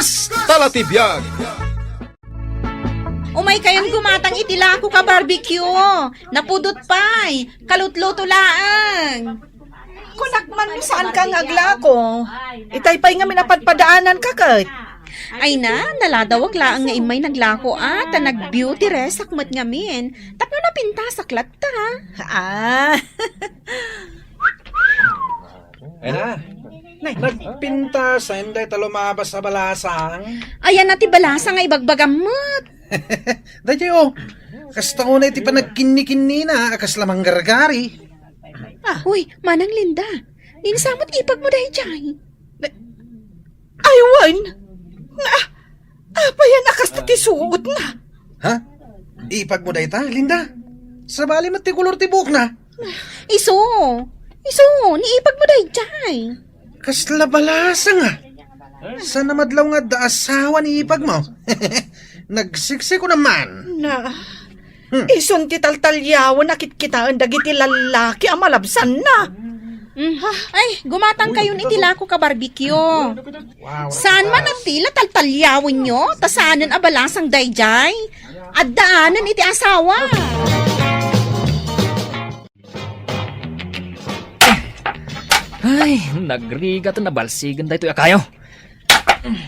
Kas talatibiyag! Umay kayong gumatang itila ko ka barbecue. Napudot pa'y. Kalutluto laang. Kunak man saan kang aglako. Itay pa'y nga minapadpadaanan ka kat. Ay na, naladawag laang nga imay naglako ta nag-beauty rest akmat ngamin. Tapno na pinta sa klat ta. Ah, Ay na, nagpinta sa hindi talo mabas sa balasang. Ayan na ti balasa nga ibagbagamot. Dati oh, kasta ko na iti pa nagkinni-kinni na, akas lamang gargari. Uy, manang Linda. Dinisamot ipag mo dahil dyan. aywan. Apa yan akas na tisuot na. Ha? Ipag mo dahita, Linda? Sa bali mat ti kulor ti buhok na. Iso, niipag mo dahil dyan. Kasla balasa nga. Sa namadlaw nga da asawa ni ipag mo. Nagsiksik ko naman. Na, ison ti taltalyawan nakit kita ang dagiti lalaki ang malabsan na. Ay, gumatang kayo ni tila ko ka barbecue. Wow. Saan man ang tila taltalyawin nyo? Tasaanan abalasang dayjay? At daanan iti asawa. Ay, nagrigat na balsigan da ito kayo.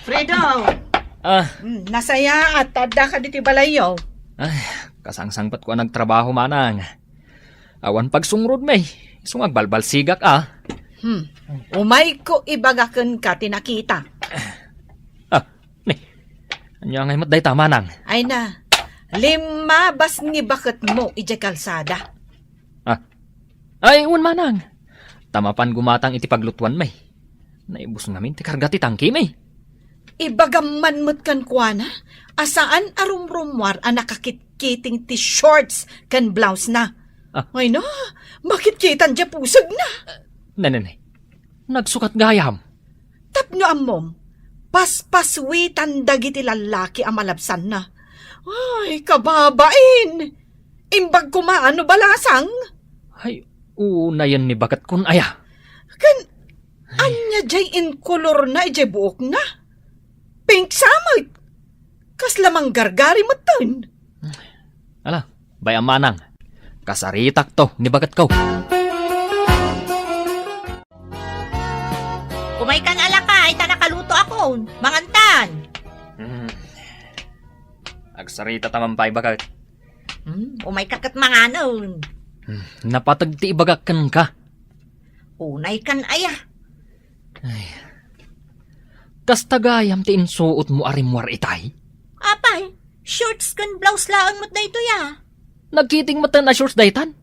Fredo, Ah, nasaya at tada ka diti balayo. ay, kasangsangpat ko ang nagtrabaho manang. Awan pagsungrod may, isong agbalbalsigak Umay ko ibagakan ka tinakita. Ni, anya ngay matday tama nang. Ay na, 5 bas ni bakit mo ije kalsada. Ay, un manang. Tamapan gumatang iti paglutuan may. Naibus ngamin ti karga ti tangki may. Ibagaman mo't kan kuana, asaan arumrumwar ang nakakitkiting ti shorts kan blouse na. Ay na, makitkitan dya pusag na. Nanay, nagsukat gayam. Tapno amom, paspaswitan dagiti lalaki ang malabsan na. Ay, kababain! Imbag kumaano balasang? Ay, una yan ni bagat kun aya. Kan, anya jay in color na ije buok na. Pink samay. Kas lamang gargari mo ton. Ala, bayam manang. Kasaritak to, ni bagat ko. Kumay kan alaka, ay nakaluto ako. Mangantan. Agsarita tamampay bagat. Umay kakat manganon. Napatag ti ibagakan ka. Unay kan aya. Kastagayam ti insuot mo arimwar itay. Apay, shorts kan blouse laang mo't na ito ya. Nagkiting mata na shorts daytan.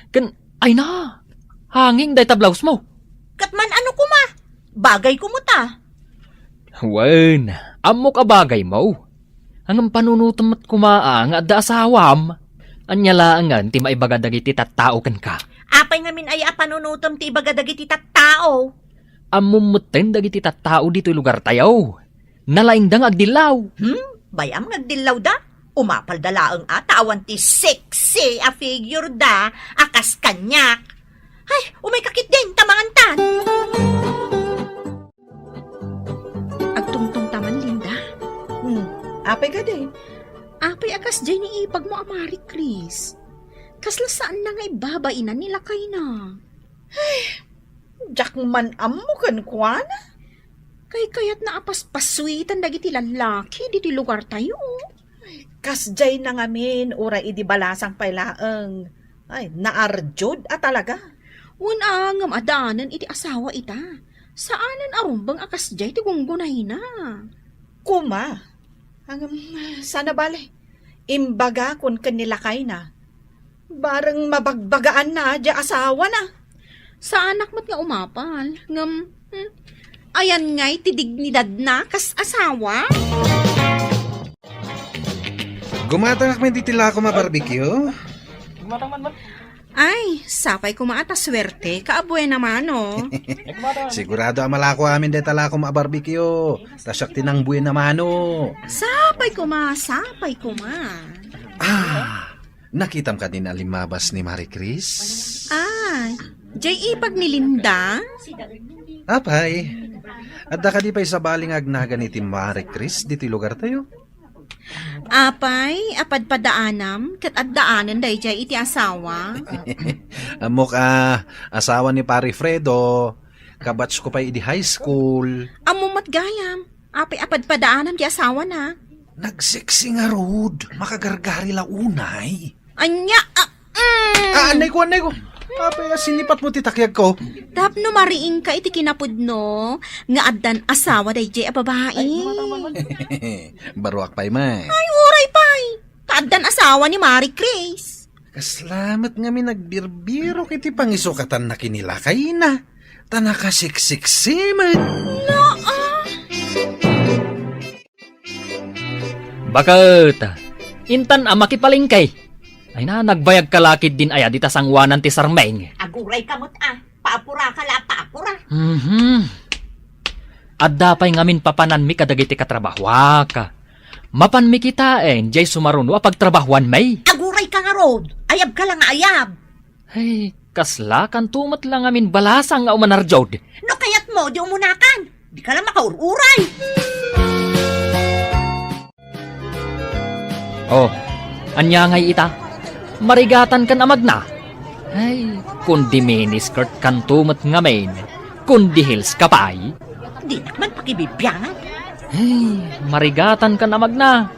Kan, ay na, hanging dayta blouse mo. Katman ano kuma? Bagay kumuta. Wen, amo ka bagay mo. Hanggang panunutom at kumaang at da asawam. Anya laangan ti maibagadagi ti tattao kan ka. Apay ngamin ay apanunutom ti ibagadagi ti tattao. Amumuten dagiti tattao dito lugar tayo. Nalaingdang agdilaw. Bayam nagdilaw da. Umapal da laang atawan ti sexy a figure da. Akas kanyak. Ay, umay kakit din, tamangantan. Agtungtong taman, Linda. Apay ka din. Apay akas dyan ni ipag mo amari, Chris. Kasla saan na nga ibabainan nila kayo na. Jak man amo kan kuana. Kay kayat na apaspaswitan dagiti lalaki diti lugar tayo. Kasjay na ngamin, ura idi balasang pailaang. Ay, naarjod talaga. Unangam adanan iti asawa ita. Saanan arumbang akasjay ti gunggunay na. Kuma, hanggang sana bale, imbaga kun kanilakay na. Barang mabagbagaan na, di asawa na. Sa anak mo't nga umapal. Ayan nga'y ti dignidad na kas asawa. Gumatang akmen di tila ko mabarbecue. Ay, sapay ko maata swerte. Kaabuhay naman, oh. Sigurado ang malako amin de tala ko mabarbecue. Tasyak tinang buhay naman o. Sapay ko ma. Nakitam ka din alimabas ni Marie Chris? Ay, jay ipag ni Linda? Apay, Adda ka di pa sa baling agnagan iti Mari Chris, diti lugar tayo. Apay, apad padaanam, kat addaanan dayjay iti asawa. Amo ka, asawa ni Pare Fredo, kabats ko pa di high school. Amo matgayam, apay apad padaanan di asawa na. Nagseksi nga rod, makagargari la unay. Anya, Anay ko. Apay, sinipat mo titakyag ko. Tapno mariing ka iti kinapudno, nga addan asawa dayjay a babae. Baruak pa'y may. Ay, uray pay, kaaddan asawa ni Mari Chris. Kaslamat nga mi nagbirbiro kiti pangisukatan na kinilakay na. Tanaka siksik-siman. Bakit? Intan makipalingkay. Ay na, nagbayag kalakid din aya dita sangwanan ti Sarmeng. Aguray kamot paapura ka la, paapura. Adda pa'y ngamin papanan mi kadagiti katrabaho ka. Mapan mi kitain, jay sumaruno pagtrabahuan may. Aguray ka nga rod, ayab ka lang nga ayab. Ay, kaslakan tumat lang ngamin balasang nga umanarjod. No kayat mo, di umunakan. Di ka lang makaururay. Oh, anya ngay ita. Marigatan kan amag na. Ay, kundi miniskirt kan tumat ngamin. Kundi heels kapay. Di naman pakibibyangan. Ay, marigatan kan amag na.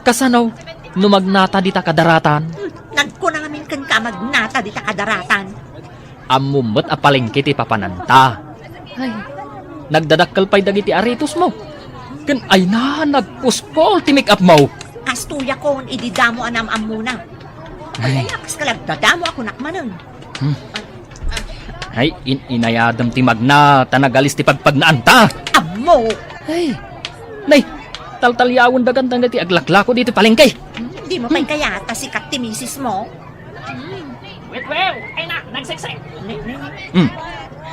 Kasanaw, numagnata dita kadaratan. Nagko na ngamin kan kamagnata di kadaratan. Amumot apalingki ti papananta. Ay, nagdadakkal pa'y dagiti aritos mo. Kan ay na, nagpuspol ti make up mo. Kastuya ko, ididamo anam muna. Ay, akas ka lang, dadamo ako nakmanon. Ay, inayadam ti magna, tanagalis ti pagpagnaanta. Amo! Ay, nay, taltalyawon dagan tanga ti aglaklako dito palengkay. Di mo pa'y kaya sikat ti misis mo? Wait, ay na, nagsiksik.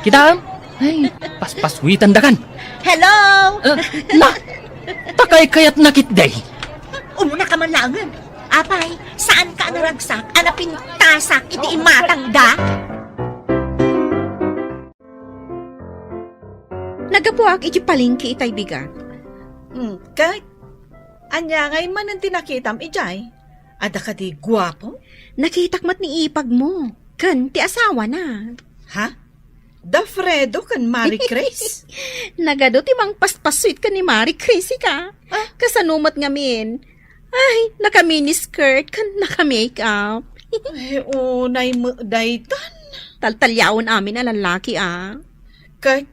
Kita, ay, paspaswitan dagan. Hello! Na, takay kayat nakitday. Umuna ka man langan. Apay, saan ka naragsak? Anapin tasak, iti imatang da? Nagabuak, iti palingki itay bigat. Kahit, anya ngay man ang tinakitam ijay. Ada ka di guwapo? Nakitakmat ni ipag mo. Kan, ti asawa na. Ha? Da Fredo kan Mari Chris? Nagado ti mang paspasweet ka ni Mari Crazy ka. Kasanumat ngamin. Ay, naka-miniskirt kan naka-makeup. Ay, unay mo daytan. Taltalyawan amin ang lalaki Kahit,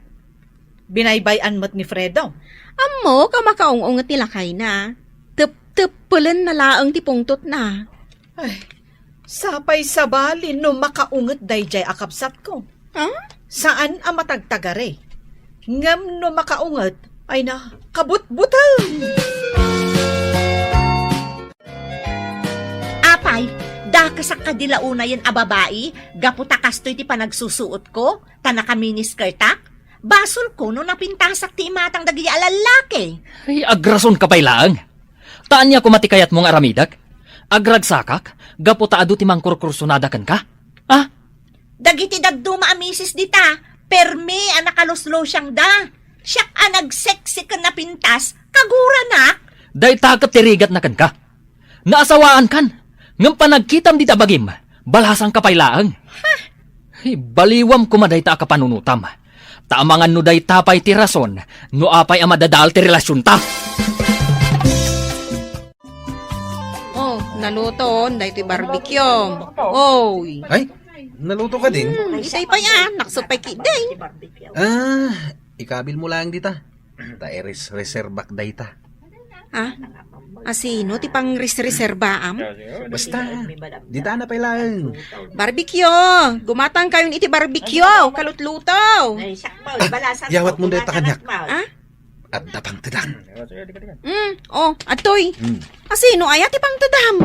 binaybayan mo't ni Fredo. Amo, kamakaungungat nila kay na. Tup-tupulan na laang ti pungtot na. Ay, sapay sa bali no makaungot dayjay akapsat ko. Ha? Saan ang matagtagare? Ngam no makaungot, ay na, kabut-butang. Apay, dakasak ka dilauna yan a babae, gaputa kastoy ti panagsusuot ko, tanaka miniskirtak, basol ko no napintasak ti imatang dagi alalaki. Ay, agrason ka pa'y laang. Taan niya kumatikayat mong aramidak. Agragsakak, gaputa adu ti mangkurkursunadakan ka. Ah, Dagiti dagduma amisis dita, permi anakaluslo siyang da. Siyak anagseksi ka na pintas, kagura na. day takap tirigat na kan ka. Naasawaan kan. Ngam panagkitam di tabagim, balasang kapaylaang. Ay, baliwam kumaday ta kapanunutam. Taamangan no day tapay ti rason, no apay amadadaal ti relasyon ta. Oh, naluto, dahil ito barbecue. Oy. Ay, naluto ka din? Isay pa yan, naksupay kiday. Ikabil mo lang dita. Ta reserbak dayta. Ah, asino, ti pang reserbaam? Basta, dita na pa lang. Barbecue! Gumatang kayo iti barbecue! Kalutlutaw! Yawat mo dayta kanyak. Ah? At dapang tedang. Oh, atoy. Asino ay ati pang tadam?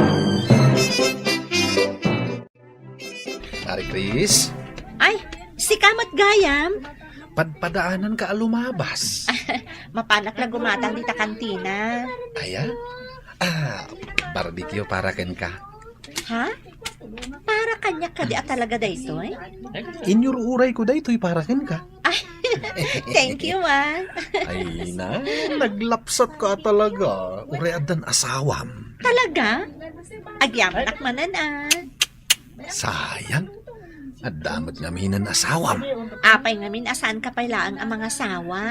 Mari Chris, Ay, si Kamat Gayam. padpadaanan ka alumabas. Mapanak na gumatang dita kantina. Aya? Barbecue para ken ka. Ha? Para kanya ka di talaga dayto eh? Inyururay ko daytoy para ken ka. Ay, Thank you, man. Ay na, naglapsat ka talaga. Ureadan asawam. Talaga? Agyaman manan. Sayang. Adamot ngaminan asawam. Apay ngamin asan ka pailaan ang mga asawa.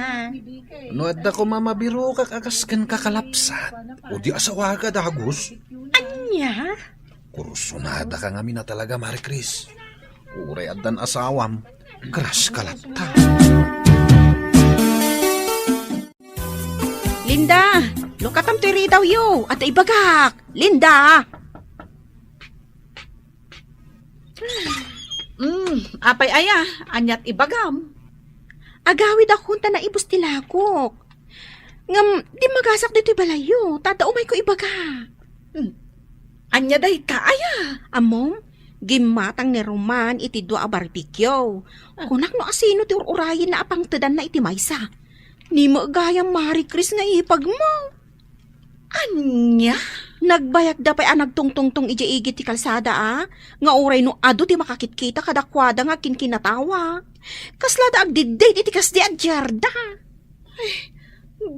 No adda ko mamabiro ka kakaskan kakalapsat. O di asawa ka dagos. Anya? Kursunada ka ngamin na talaga, Mari Chris. Ureadan asawam. Gras kalata. Linda, lukatam tiri daw yo, at ibagak. Linda! Apay aya, anyat ibagam. Agawid akong na ibus tilakok. Ngam, di magasak dito balayo. Tata umay ko ibaga. Anya day ka aya. Amom, gimatang ni Roman iti dua a barbecue. Kunak no asino ti urayin na apang tedan na iti maysa. Ni mo gayang Mari Chris nga ipag mo. Anya? Nagbayag da pa'y nagtungtungtong iji-igi ti kalsada Nga uray no ado ti makakitkita kadakwada nga kinkinatawa. Kasla da agdidate iti kasdi agjarda.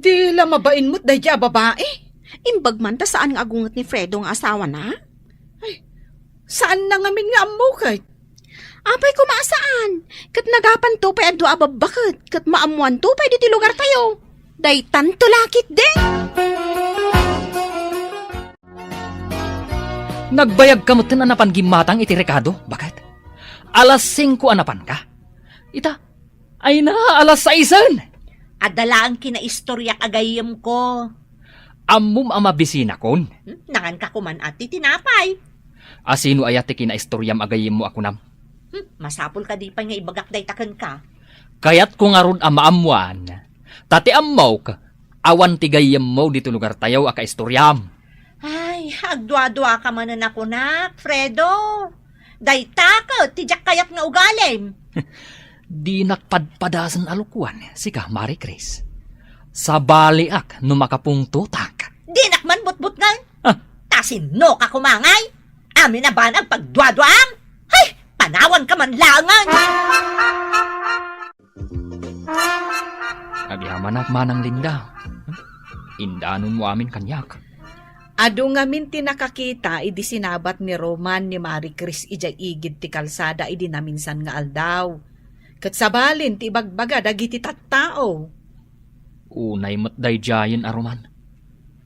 Di la mabain mo't day ja babae. Imbag man ta saan nga agungot ni Fredo nga asawa na? Saan na ngamin nga ammo kay? Apay ko maasaan. Kat nagapan to pa'y adwa ababakit. Kat maamuan to pa'y diti lugar tayo. Day tanto lakit din. Nagbayag ka mo anapan gimatang iti rekado? Bakit? Alas 5 anapan ka? Ita, ay na, alas 6. Adala ang kinaistoryak agayem ko. Amum ama bisina kon. Nangan ka kuman at tinapay. Asino ayat ti kinaistoryam agayim mo ako nam? Masapul ka di pa nga ibagak day taken ka. Kayat ko nga ron amaamuan. Tati amaw ka, awan ti gayem mo dito lugar tayaw aka istoryam. Ay, agdwa-dwa ka man na ako na, Fredo. Day takot, tijak kayat nga ugalim. Di nakpadpadasan alukuan, sika Mari Chris. Sa baliak no makapungtutak. Di nakman butbut nga. Ah. Tasin no ka kumangay. Amin na ba nagpagdwa-dwaam? Ay, panawan ka man langan. Agyaman at manang Linda. Indanon mo amin kanyak. Ado ngamin tinakakita, idi sinabat ni Roman ni Mari Chris ijay igid ti kalsada, idi naminsan nga aldaw. Kat sabalin ti ibagbaga dagiti tattao. Unay mat dayjayan aruman.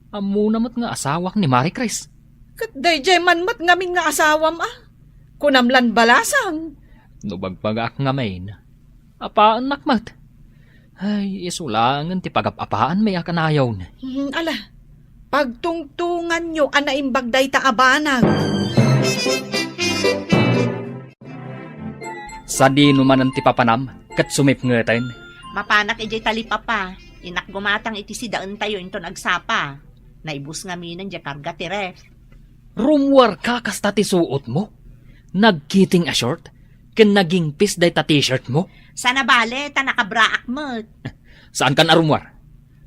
Amu namat nga asawak ni Mari Chris. Kat dayjay manmat ngamin nga asawam kunamlan balasang. No bagbagak nga main. Apaan nakmat. Ay, isulangan ti pagapapaan may akanayaw na. Ala, pagtungtungan nyo anaimbag day taabanag. Sa di numan ti papanam, kat sumip ngeten. Mapanak ijay talipapa. Inak gumatang iti si daan tayo inton agsapa. Naibus nga minan di karga ti ref. Rumwar ka kasta ti suot mo. Nagkiting a short. Ken naging pis day ta t-shirt mo. Sana bale, ta nakabraak mo't. Saan kan arumwar?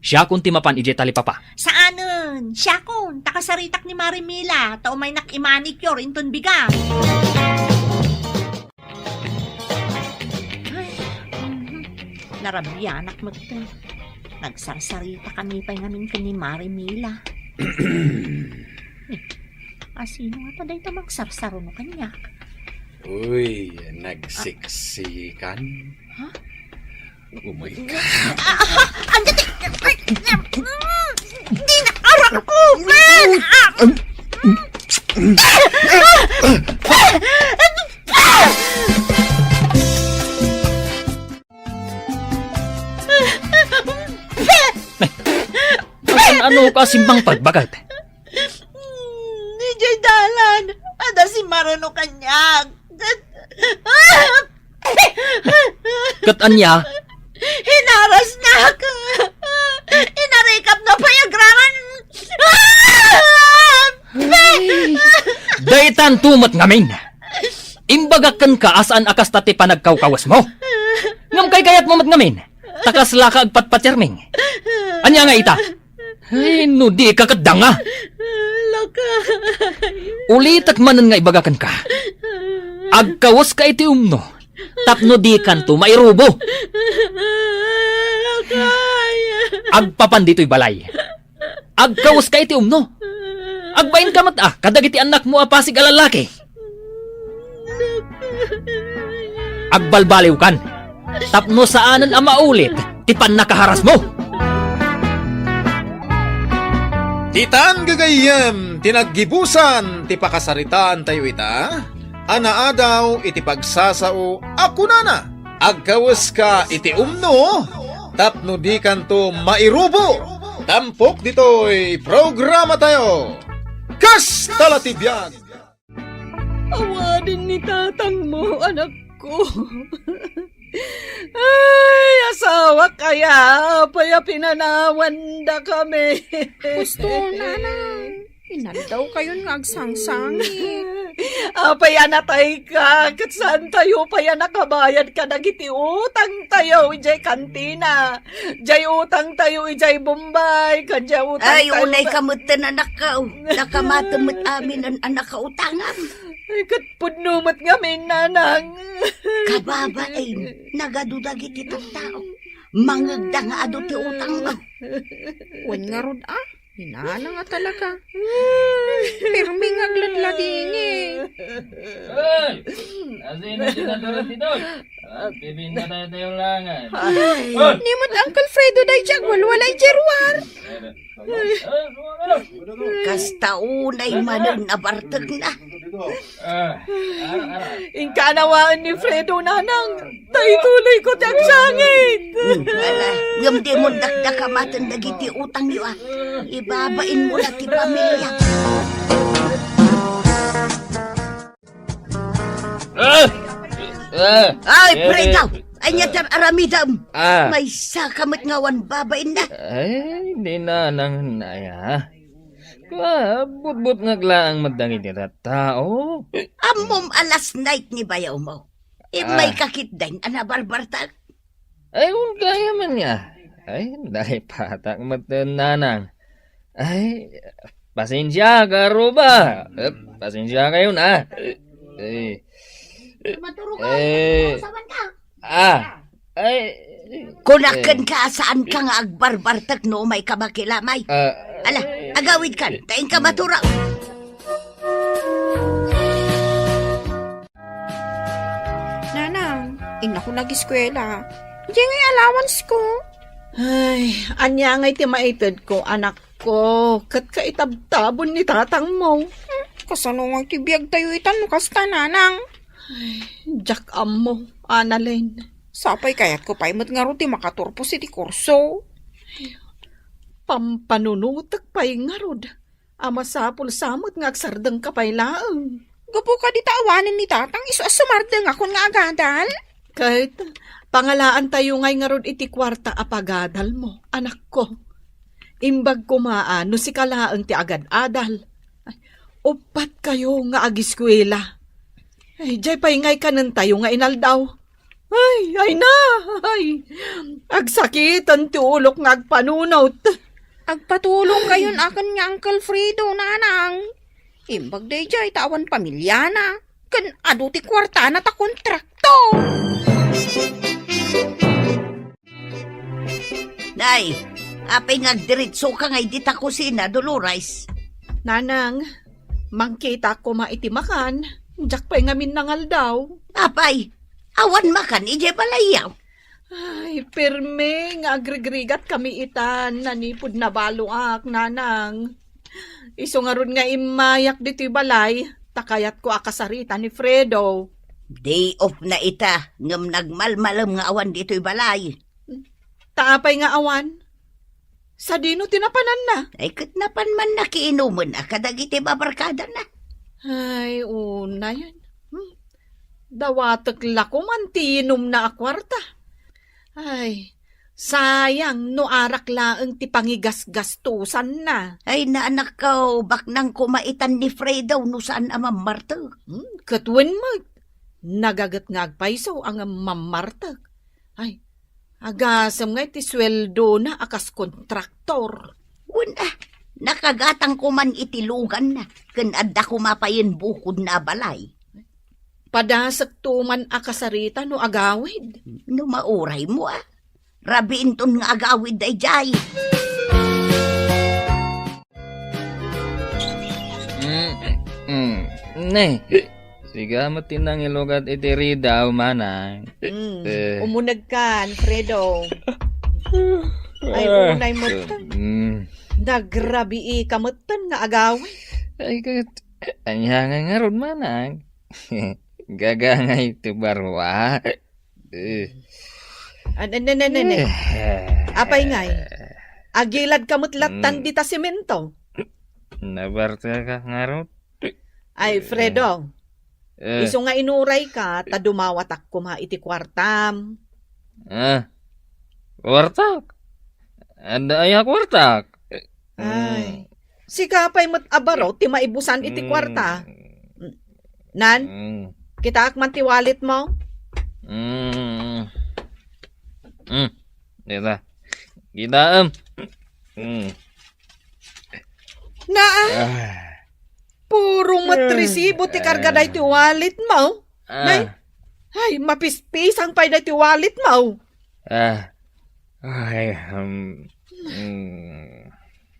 Siya kun ti mapan ije talipapa. Saanen? Siya kun, takasaritak ni Marimila, ta umay nakimanicure inton biga. Narabyanak mo ito. Nagsarsarita kami pa ngamin ka ni Marimila. Asino nga taday ta magsarsaro no kanya? Uy, nagsiksikan. Ha? Oh my God. Di na arak ko, man! Ano ka simbang pagbagat? DJ Dalan, ada si Marono kanyag. Kat anya, Hinaras na ka. Inarikap na payagraman. daytan tumat ngamin. Imbagakan ka asaan akas tati panagkawkawas mo. Ngam kay kayat mo mat ngamin. Takas laka agpatpatyarming. Anya nga ita? Ay, no di kakadanga. Ulitak manan nga ibagakan ka. Agkawas ka iti umno. Tapno di kanto mairubo. Agpapan dito'y balay. Agkawas ka iti umno. Agbain ka mat kadagiti anak mo apasig alalaki. Agbalbaliw kan. Tapno saanan ang maulit, tipan nakaharas mo. Titan gagayem, tinaggibusan, ti pakasaritaan tayo ita. Anaa daw iti pagsasao, ako na. Agkawas ka iti umno, tapno di kanto mairubo. Tampok dito'y programa tayo. Kas talatibyan! Awanin ni tatang mo, anak ko. Ay, asawa kaya, paya pinanawan da kami. Gusto, nanang. Inandaw kayo ng agsangsangit. Paya natay ka, kat saan tayo paya nakabayad ka nagiti utang tayo, ijay kantina. Jay utang tayo, ijay Bombay, kadya utang Ay, tayo. unay kamutan anak ka. Nakamatamot amin ang anak ka utangan. Ay, katpudnumot nga min, nanang. Kababain, nagadudag iti tao. Mangagda nga ado ti utang mo. Wan nga rod Hinana nga talaga. Pero may ngagladlading Hoy! Asino sinadurot dito? Bibinda tayo langan. Hoy! Nimot Uncle Fredo day tiyag walwalay jerwar. Kasta unay manon abartag na. Ingkanawaan ni Fredo, nanang. Tayo tuloy ko tiyag sangit. Ala, ngam di mo dakdakamatan nagiti utang niyo Ibabain mo na ti pamilya. Ay, Fredo! Ay, nyatar aramidam! May sakamit ngawan babain na. Ay, di na nang naya. But ngaglaang madangit nila tao. Amom alas night ni bayaw mo. May kakit din, anabarbartag. Ay, kung kaya man niya. Ay, dahil patak matananang. Ay, pasensya ka, Ruba. Pasensya kayo na. Maturo ka, sawan ka. Ay, kunakan ka saan ka nga agbarbartag no may kabakilamay. Ala, agawid ka, taing ka maturo. Nanang, ina ko nag-eskwela. Hindi nga allowance ko. Ay, anya ngay ti maitid ko, anak ko. Kat ka itabtabon ni tatang mo. Kasano nga tibiyag tayo itan no kasta, nanang. Jack mo, Annalyn. Sapay kayat ko pa imot nga ro ti makaturpos iti kurso. Pampanunutak pa'y ngarod. Ama sapul samot nga agsardang kapay laang. Gapo ka di taawanin ni tatang iso asumardeng ako nga agadan. Kahit pangalaan tayo ngay ngarod iti kwarta apagadal mo, anak ko. Imbag kumaan no si kalaang ti agad-adal. Ay, upat kayo nga agiskwela. Ay, jay pa'y ngay kanan tayo nga inaldaw. Ay na, agsakitan ti ulok nga agpanunot. Agpatulong kayon akan nga Uncle Fredo, nanang. Imbag day jay tawan pamilya na. Kan adu ti kwarta na ta kontrakto. Nay, apay ngagdiritso ka ngay dita kusina, Dolores. Nanang, mangkita ko maitimakan. Diyak pa'y ngamin nangal daw. Apay, awan makan, ije balayaw. Ay, pirme, nga agrigrigat kami itan, nanipod na baluak, nanang. Iso nga ron nga imayak dito'y balay, takayat ko akasarita ni Fredo. Day off na ita, ngam nagmalmalam nga awan dito'y balay. Taapay nga awan. Sa dino tinapanan na. Ay katnapan man nakiinuman na, kadagiti babarkada na. Ay, una yan. Dawatak lako man tinom na akwarta. Ay, sayang no arak laang ti pangigas-gastusan na. Ay naanak ko, baknang kumaitan ni Fredo no saan amang martag. Katwen mag, nagagat nga agpaisaw ang mamartag. Ay, agasam nga iti sweldo na akas kontraktor. Una, nakagatang ko man itilugan na, kanada kumapayin bukod na balay. Padasak tuman akasarita no agawid. No mauray mo Rabiin ton nga agawid day jay. Ne. Siga mo tinang ilugat iti ridaw manang. Umunag kan, Fredo. Ay, unay mo nagrabi kamutan nga agawin. Ay kat. Anya nga ron manang. Gagangay ti barwa. Apay ngay. Agilad kamutlatan di ta semento. Nabarta ka nga ron. Ay, Fredo. Iso nga inuray ka, ta dumawat ako iti kwartam. Wartak. Anda ay wartak. Ay. Si kapay mo't abaro, ti maibusan iti kwarta. Nan, kita akman ti wallet mo? Dita. Kita Naa, puro matresibo ti karga day ti wallet mo. Nay, ay, mapispisang pay day ti wallet mo. Ay,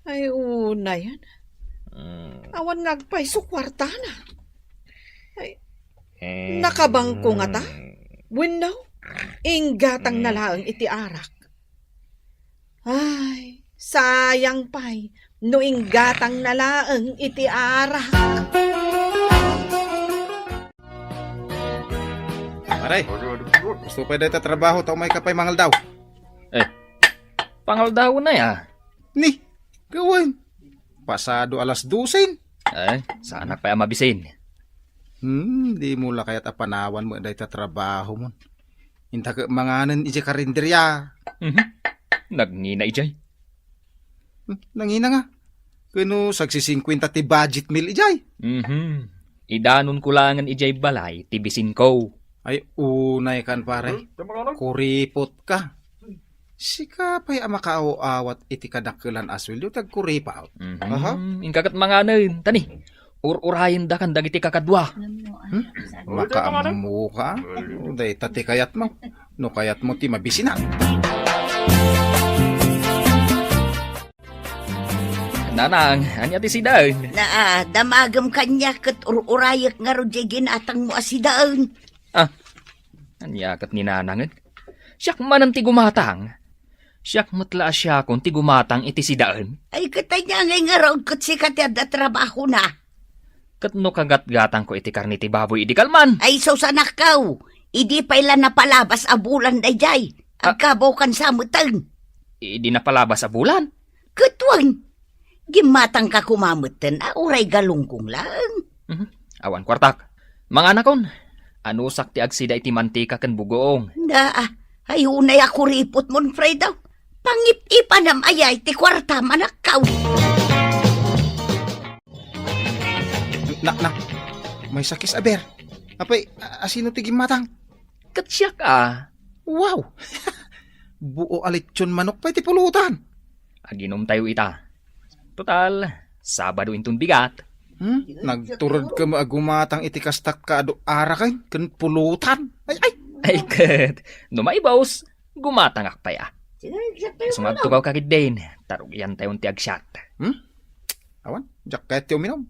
Ay, una yan. Awan ngagpay so kwarta na. Ay, nakabangko nga ta. Winnaw, inggatang nalaang iti arak. Ay, sayang pay, no inggatang nalaang iti arak. Maray, gusto pa dito trabaho, tao may kapay mangal daw. pangal daw na ya. Ni, gawin. Pasado 12:00. Ay, sana pa mabisin. Di mo la kaya't apanawan mo dito trabaho mo. Inta ka manganan iti karinderya. Nagngina ijay. Nangina nga. Kano sagsi-50 ti budget meal ijay. Idanon ko langan ijay balay, tibisin ko. Ay, unay kan pare. Kuripot ka. Sika pa'y amakaaw-awat iti kadakilan aswil yung tagkuripaw. Aha. Ingkakat manganan, tani. Ur-urahin da kan dagiti kakadwa. Makaamu ka? Day tati kayat mo. No kayat mo ti mabisinan. Nanang, anya ti sidaon. Damagam kanya kat urayak nga ro ginatang mo asidaan. Anya kat ni nanangan. Siyak manan ti gumatang. Siyak matla siya kung ti gumatang iti sidaon. Ay katanya ngay nga ro kat si katyada trabaho na. Kat no kagat-gatang ko iti karni ti baboy idi kalman. Ay so sanakaw. Idi pa ilan na palabas abulan day jay. Agkabaw kan samutan. Idi na palabas sa bulan. Katwang. Gimatang ka kumamutan, uray galungkong lang. Awan kwartak. Mga anakon, ano sakti agsida iti mantika ken bugoong. Ay unay ako ripot mon, Fredo. Pangip-ipa nam ayay, ti kwarta manakaw. Nak, may sakis aber. Apay, asino ti gimatang? Katsyak Wow! Buo alitsyon manok pa iti pulutan. Aginom tayo ita. Total, Sabado intun bigat. Nagturod ka maagumatang iti kastak ka ado arakay, ken pulutan. Ay ket, no maibaws, gumatang akpaya. Sumagtukaw kakit din, tarog yan tayong ti agsyat. Awan, jaket ti uminom.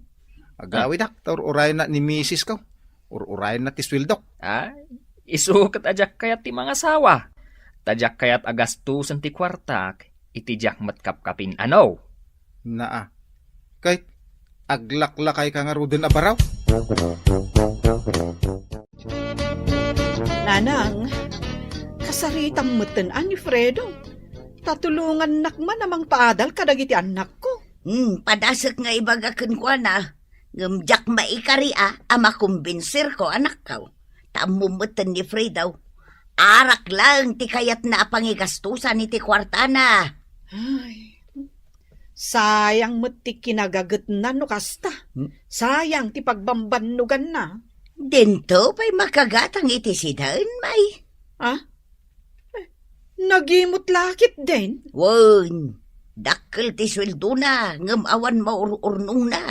Agawid taur uray na ni misis ka. Uray na ti swildok. Isukat ajak kayat ti mga sawa. Tajak kayat agastusan ti kwartak, itijak matkapkapin ano. Kahit aglaklakay ka nga ruden abaraw. Nanang, kasaritang matan ni Fredo. Tatulungan nakman namang paadal kadagiti anak ko. Padasok nga ibagakan ko na. Ngamjak maikari ama kumbinsir ko anak ko. Tamumutan ni Fredo. Arak lang ti kayat na pangigastusan iti kwartana. Ay, sayang mo ti kinagagat na no kasta. Sayang ti pagbambanugan na. Dento pa'y makagatang iti sidain, may. Nagimot lakit din. Wan, dakkel ti sweldo na, ngamawan maururnong na.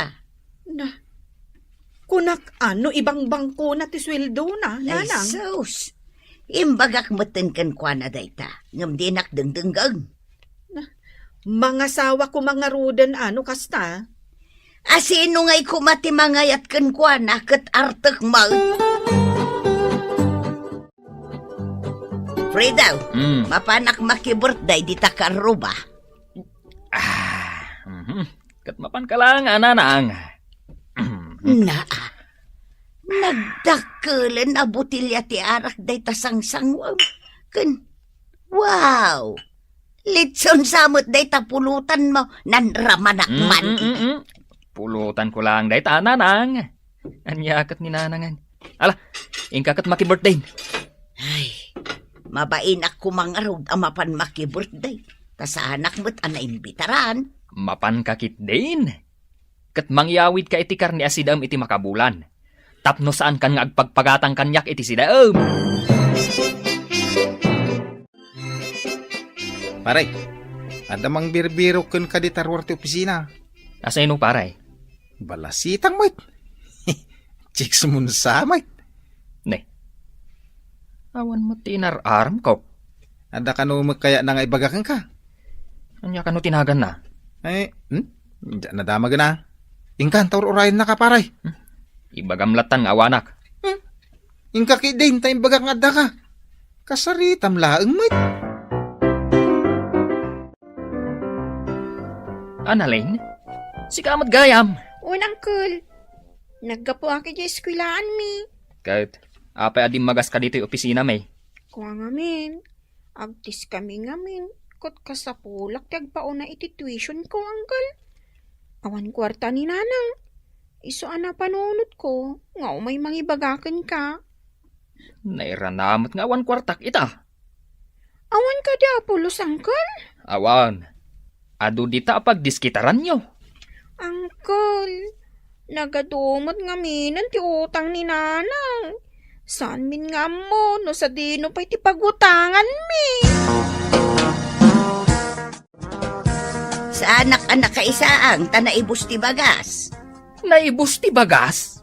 Kunak ano ibang bangko na ti sweldo na, nanang. Ay sus, Imbagak meten kan kwa na dayta. Ngam dinak dengdenggang. Mga sawa ko mga ruden ano kasta? Asino nga'y kumati mangayat kan kwa na kat artek mag. Fredaw, mapanak maki-birthday di takaruba. Kat mapan ka lang, ananang. Naa, nagdakulan na butilya ti arak day tasangsangwam. Kan, wow! Litson samot day tapulutan mo, nanramanakman. Pulutan ko lang, day ananang. Anyakat ni nanangan. Ala, ingkakat maki-birthday. Ay, mabainak ko mga road ang mapan maki-birthday. Tasanak mo't anaimbitaran. Mapan kakit din. Kat mangyawid ka iti karni asidam iti makabulan. Tapno saan kan nga agpagpagatang kanyak iti sidaam. Paray, adamang birbiro kun ka di tarwar ti opisina. Asayno paray? Balasitang mo't. Chicks mo sa mo't. Ne. Awan mo tinar-arm ko. Ada ka no magkaya na nga ibagakan ka. Anya ka no tinagan na? Nadamag na. Ingkan, taur urayan na ka, paray. Ibagamlatan nga awanak. Ingka ki din, tayong bagang adda ka. Kasaritam laang mo't. Analing? Si kamat gayam. Unangkol, naggapo aki di eskwilaan mi. Kahit, apay adim magas ka dito yung opisina may. Kuha ngamin, agtis kami ngamin. Kot kasapulak tagpauna iti tuition ko, angkol. Awan kwarta ni nanang. Iso ana panunot ko, nga umay mangibagakan ka. Nairanamot nga awan kwartak ita. Awan ka di apulos, angkol. Awan. Adu dita pagdiskitaran nyo. Angkol, nagadumot nga minan ti utang ni nanang. Saan min nga mo, no sa dino pa iti pagutangan mi. Sa anak-anak kaisaang tanaibus ti bagas. Naibos ti bagas?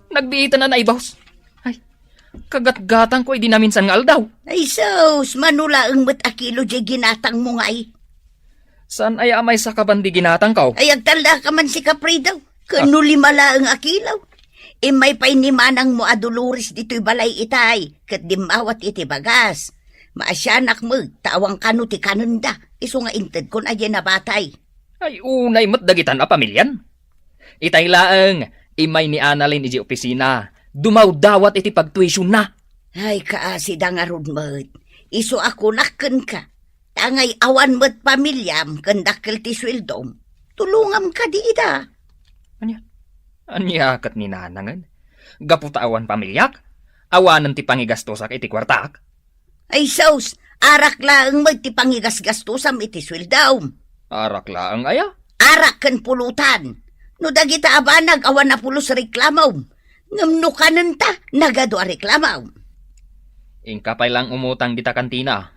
Nagbiitan na naibos? Ay, kagat-gatang ko di na minsan nga aldaw. Ay sos, manula ang mat akilo di ginatang mo nga ay. Saan ay amay sa kabandi ginatang ka? Ay agtala ka man si Capri daw. Kano limala ang akilaw. E may pay ni manang mo aduluris dito'y balay itay. Kat dimawat iti bagas. Maasyanak mo, tawang kano ti kanunda. Iso nga inted kon ayan na batay. Ay unay mat dagitan a pamilyan. Itay laeng, imay ni Annalyn iji opisina. Dumaw dawat iti pagtuisyon na. Ay kaasi da nga rudmat. Iso ako nakken ka. Tangay awan mo't pamilyam kandakkel ti swildom. Tulungam ka di ida. Anyakat ni nanangan. Gaputawan pamilyak. Awanan ti pangigastosak iti kwartak. Ay sos, arak laang mo't ti pangigasgastusam iti swildom. Arak laang aya. Arak ken pulutan. No dagita abanag awan na pulos reklamaw. Ngamno kanan ta, nagado a reklamaw. Ingkapay lang umutang dita kantina.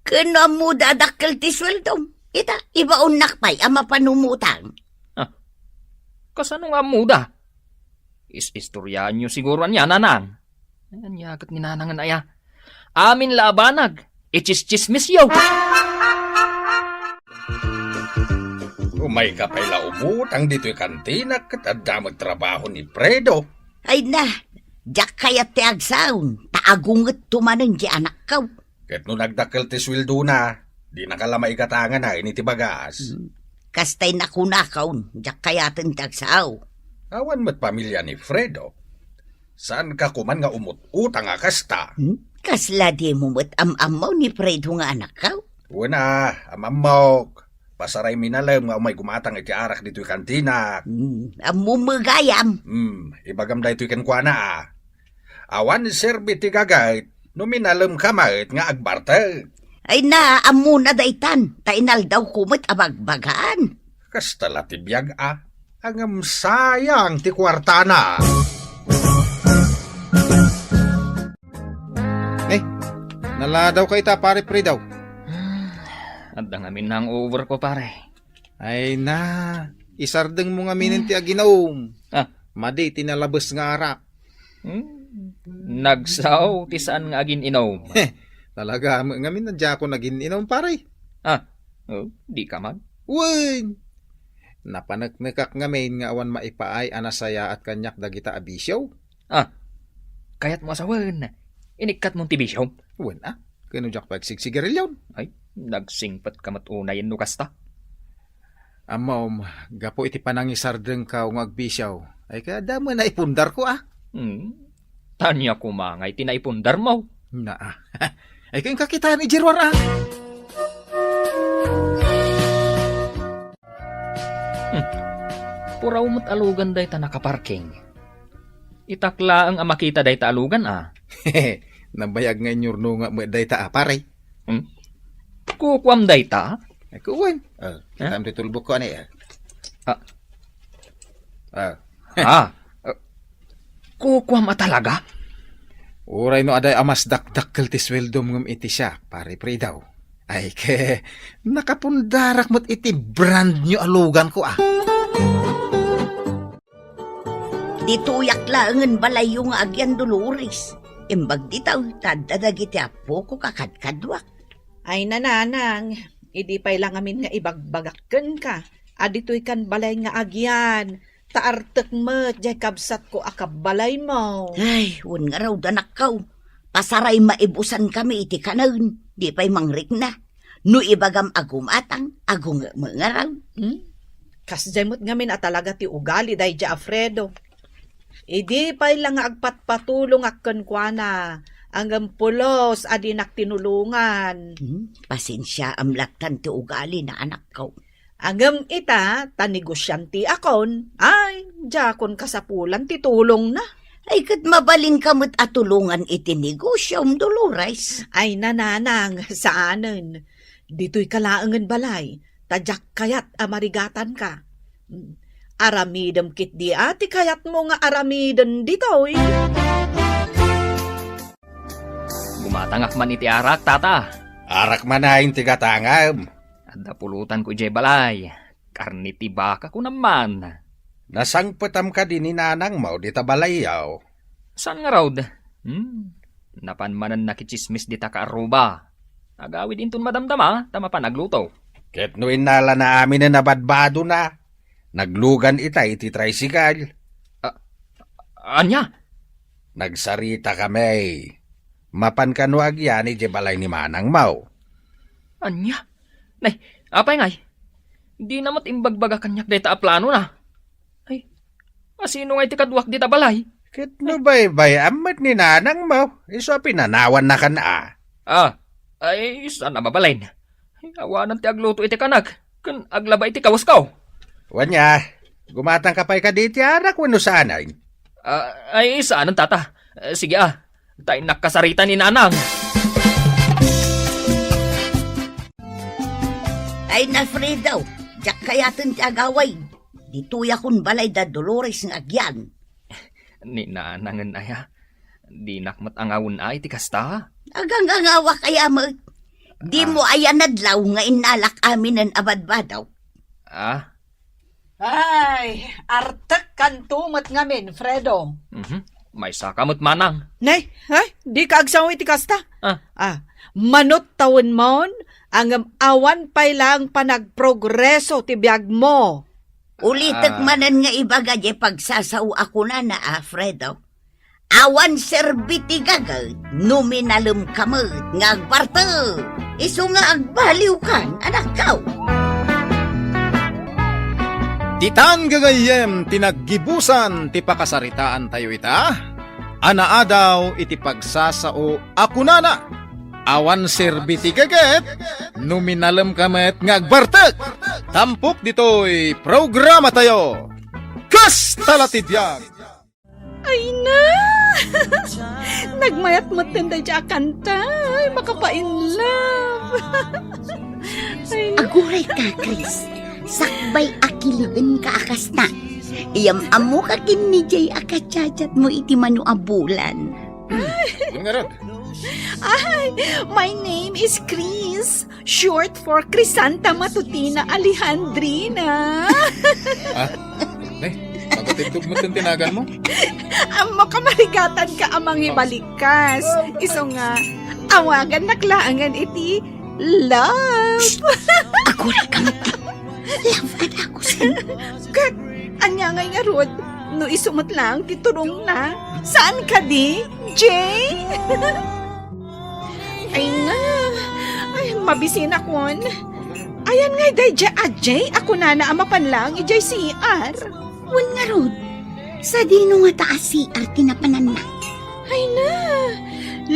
Kano mo dadakkel ti swildom. Ita, ibaon nakpay ama panumutang. Kasano nga muda? Istoryaan nyo siguro niya, nanang. Anyakat ni nanangan aya. Amin labanag. Ichis-chismis yaw. Umay ka pala umutang dito'y kantina kat adda magtrabaho ni Fredo. Ay na, jak kayat ti agsaon. Taagunget tumanen di anak kaw. Ket no nagdakkel ti sweldo na, di nakalamay katangan na ini ti bagas. Kastay na kunakaw, jak kayaten ti agsaw. Awan mo't pamilya ni Fredo. Saan ka kuman nga umut-utang nga kasta? Kasla di mo mo't am-amaw ni Fredo nga anak kaw. Una, amamok. Pasaray minalam nga umay gumatang iti arak dito'y kantina. Amumagayam. Ibagam da ito'y kenkwana. Awan serbi ti gagayt, no minalam kamait nga agbarta. Ay na, amu na daytan. Tainal daw kumot abagbagaan. Kastala ti biyag Angam sayang ti kwarta na. Naladaw ka ita, pare Fredaw. Adda nga minang over ko, pare. Ay na, isardeng mo nga minin ti aginaom. Madi tinalabas nga arak. Nagsaw, ti saan nga agin inom. Talaga, ngamin nandiya ako nag-ininom, pare. Di ka man. Uy! Napanagnagak ngamin nga awan maipaay anasaya at kanyak dagita abisyo. Kayat mo asawan. Inikat mong tibisyo. Uwan kinudyak pagsigsigarilyon. Ay, nagsingpat ka matunayan no kasta. Amom, gapo iti panangisardeng ka ung agbisyaw. Ay kaya damo na ipundar ko Tanya ko mangay, tinaipundar mo. Ay kayong kakitaan ni Jirwar Puraw mo't alugan day ta nakaparking. Itakla ang amakita day ta alugan Nabayag nga nyurno nga mo day ta pare. Kukwam day ta? Ay kuwan. Kita mo tulbok ko Kukwam talaga? Uray no aday amas dakdakkel ti sweldom ngem iti siya, pare pre daw. Ay ke, nakapundarak mo't iti brand new alugan ko Dituyak laangan balay yung agyan Dolores. Imbag ditaw, tadadagiti apo ko kakadkadwak. Ay nananang, idi pa'y lang amin nga ibagbagakken ka. Adito'y kan balay nga agyan. Taartek mo, jay kabsat ko akabalay mo. Ay, un nga raw danakaw. Pasaray maibusan kami iti kanaun. Di pa'y mangrik na. No ibagam agumatang, agung mga raw. Kasjemot ngamin at talaga ti ugali day ja Alfredo. Idi pa'y lang nga agpatpatulong akken kwa na. Hanggang pulos adinak tinulungan. Pasensya amlaktan ti ugali na anak ko. Hanggang ita, tanegosyanti akon. Ay, jakon kasapulan ti tulong na. Ay kat mabalin kamot at tulungan iti negosyo Dolores. Ay nananang, saanen. Dito'y kalaangan balay. Tadyak kayat amarigatan ka. Aramidem kit di ati kayat mo nga aramiden dito'y. Gumatangak man iti arak, tata. Arak manahin ti katangam. Ada pulutan ko jay balay. Karni ti baka ko naman. Nasangpetam ka din ni nanang mo di tabalayaw. Saan nga raw? Napanmanan nakichismis di ta kaaruba. Agawid intun madamdama, tama pa nagluto. Ket no inala na amin na nabadbado na. Naglugan ita iti tricycle. Anya? Nagsarita kami. Mapan kanuag yan iti balay ni manang mau. Anya? Nay, apay ngay. Di namat imbagbaga kanyak deta a plano na. Ay, asino ngay ti kadwak di ta balay? Ket no bay amat ni nanang mau. Iso pinanawan na ka na. Ay, saan na mabalay na? Awanan ti agluto iti kanag. Kan aglaba iti kawaskaw. Wanya, gumatang kapay ka diti arak wano sanay. Ay, saan ang tata? Sige tayo nakasarita ni nanang. Ay na Fredo, jak kayatin ti agaway. Dituya kun balay da Dolores ng agyan. Ni nanangan aya. Di nakmat angawon ay ti kasta. Agang angawa kaya mo. Di mo ayan nadlaw nga inalak amin ang abadbadaw. Ay, artek kan tumat ngamin, Fredo. May sakamot manang. Nay, di ka agsaw iti kasta. Manot tawon mon, ang awan pa'y lang panagprogreso ti biyag mo. Ulitek manan nga ibaga di pagsasaw ako na Fredo. Awan serbiti gagad, numinalem kamot, nga agbarto. Iso nga agbaliw kan, anak kau. Titan gagayem tinaggibusan ti pakasaritaan tayo ita. Anaadaw iti pagsasao ako nana. Awan serbiti gaget, numinalem kamet ngagbartek. Tampok dito'y programa tayo. Kastalatidyak! Ay na! Nagmayat mo tinday dya kanta. Ay, makapainlove. Aguray ka, Chris. Sakbay akiligan ka akasta. Iyam amo ka kin ni Jay akachachat mo iti manu abulan. Ay, my name is Chris. Short for Crisanta Matutina Alejandrina. Bago Tindog mo itong tinagan mo. Amo kamarigatan ka amang ibalikas. Iso nga, awagan naklaangan iti love. Ako rin ka mati. Love ka na ako sa Kat, anya ngay nga Rod, no isumot lang, titurong na. Saan ka di, Jay? Ay na, ay mabisin akon. Ayan ngay day, Jay, ako na amapan lang, ijay CR. wan nga Rod. Sa dino nga taas si Arte na panan na. Ay na,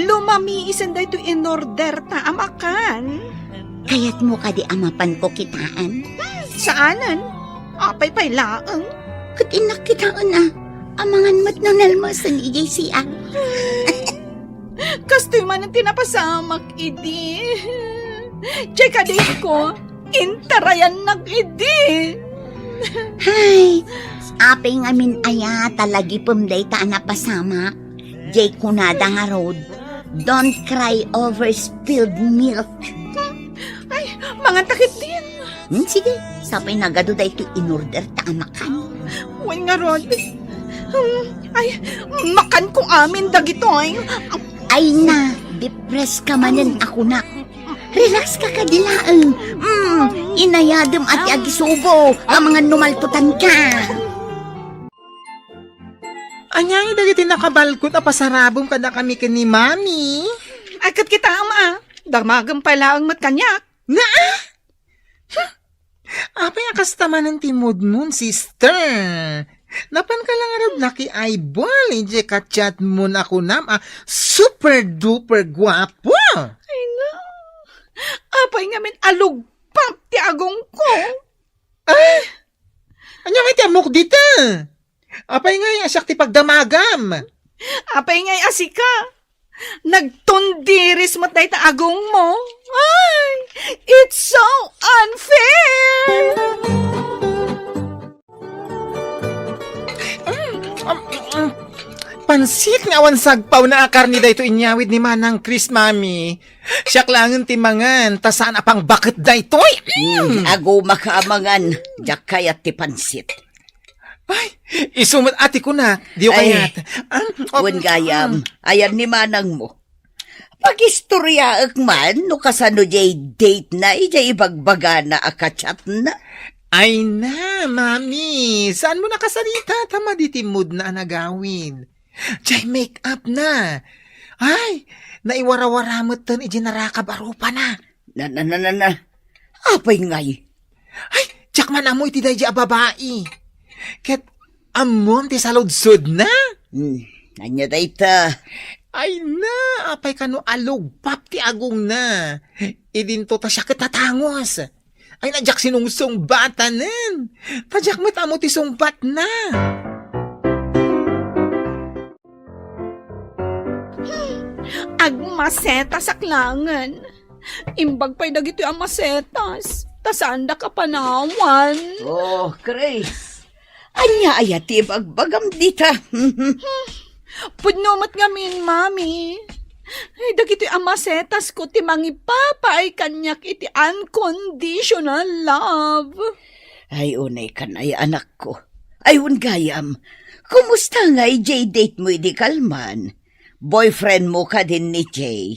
lumami isan day to in order ta amakan. Kaya't mo ka di amapan ko kitaan. Saanan? Apay pay laang. Kat inakitaan na. Amangan mat no nalmasan ijay ah. Kastoy man ang tinapasamak, idi. Jay ka di ko, intarayan nag-idi. Hay, apay ngamin aya talagi pumday ta na pasama. Jay kunada nga Rod. Don't cry over spilled milk. Ay, mga takit din. Sige, sapay nagado da ito in-order ta amakan. Wan nga Rod. Ay, makan ko amin dagitoy. Ay na, depress ka manen ako na. Relax ka kadilaan. Inayadem ati agisubo, ang mga numaltutan ka. Anyang idagiti nakabalkot a pasarabong kada kami ni Mami. Akat kita ama. Damagang pala ang matkanyak. Apay akastaman ng timod nun, sister. Napan ka lang arab naki eyeball, ije kachat mo na ako super duper guwapo. Ay na. Apay ngamin alugpap ti agong ko. Anya may tiamok dito? Apay nga yung asyak ti pagdamagam. Apay ngay asika. Nagtundiris mo't na agong mo. Ay, it's so unfair. Pansit nga awan sagpaw na akar ni dayto inyawid ni Manang Chris, Mami. Siyak lang timangan, tasaan apang bakit daytoy. Ago makaamangan, jak kayat ti pansit. Ay, isumot ati ko na. Di Ay, kayat. Wan gayam, ayan ni manang mo. Pag-istorya man, no kasano jay date na, ijay ibagbaga na akachat na. Ay na, Mami. Saan mo nakasalita? Tama di timod na anagawin. Jay make up na. Ay, naiwara-wara mo tan ijinarakab arupa na. Na. Apay ngay. Ay, tsak man amo iti dahi babae. Ket amon ti saludsod na. Anya dayta. Ay na, apay kano alugpap ti agong na. Idinto ta siya katatangos. Ay najak sinungsong bata nen. Tajak met amo ti sungbat na. Agmasetas aklangan. Imbag pa'y dagito ang masetas. Tasaan da ka panawan. Oh, Grace. Anya ayati bagbagam dita. Pudnumat ngamin, Mami. Ay, dagito ang masetas ko ti mangipapa ay kanyak iti unconditional love. Ay, unay kan ay anak ko. Ay, gayam. Kumusta nga Jay date mo di kalman? Boyfriend mo ka din ni Jay.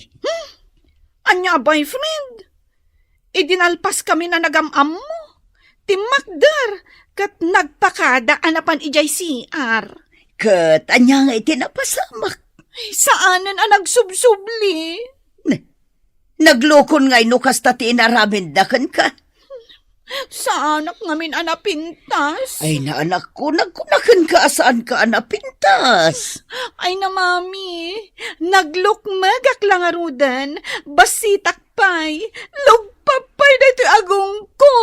Anya boyfriend? Idinalpas kami na nagamam mo. Timakdar kat nagpakada anapan ijay CR. Kat, anya nga itinapasamak. Ay, saanan ang nagsubsubli? Naglokon nga inukas ta tinaramin dakan ka. Sa anak ngamin anapintas. Ay na anak ko, nagkunakan ka saan ka anapintas. Ay na mami, naglukmagak lang arudan, basitak pay, lugpapay na ito agong ko.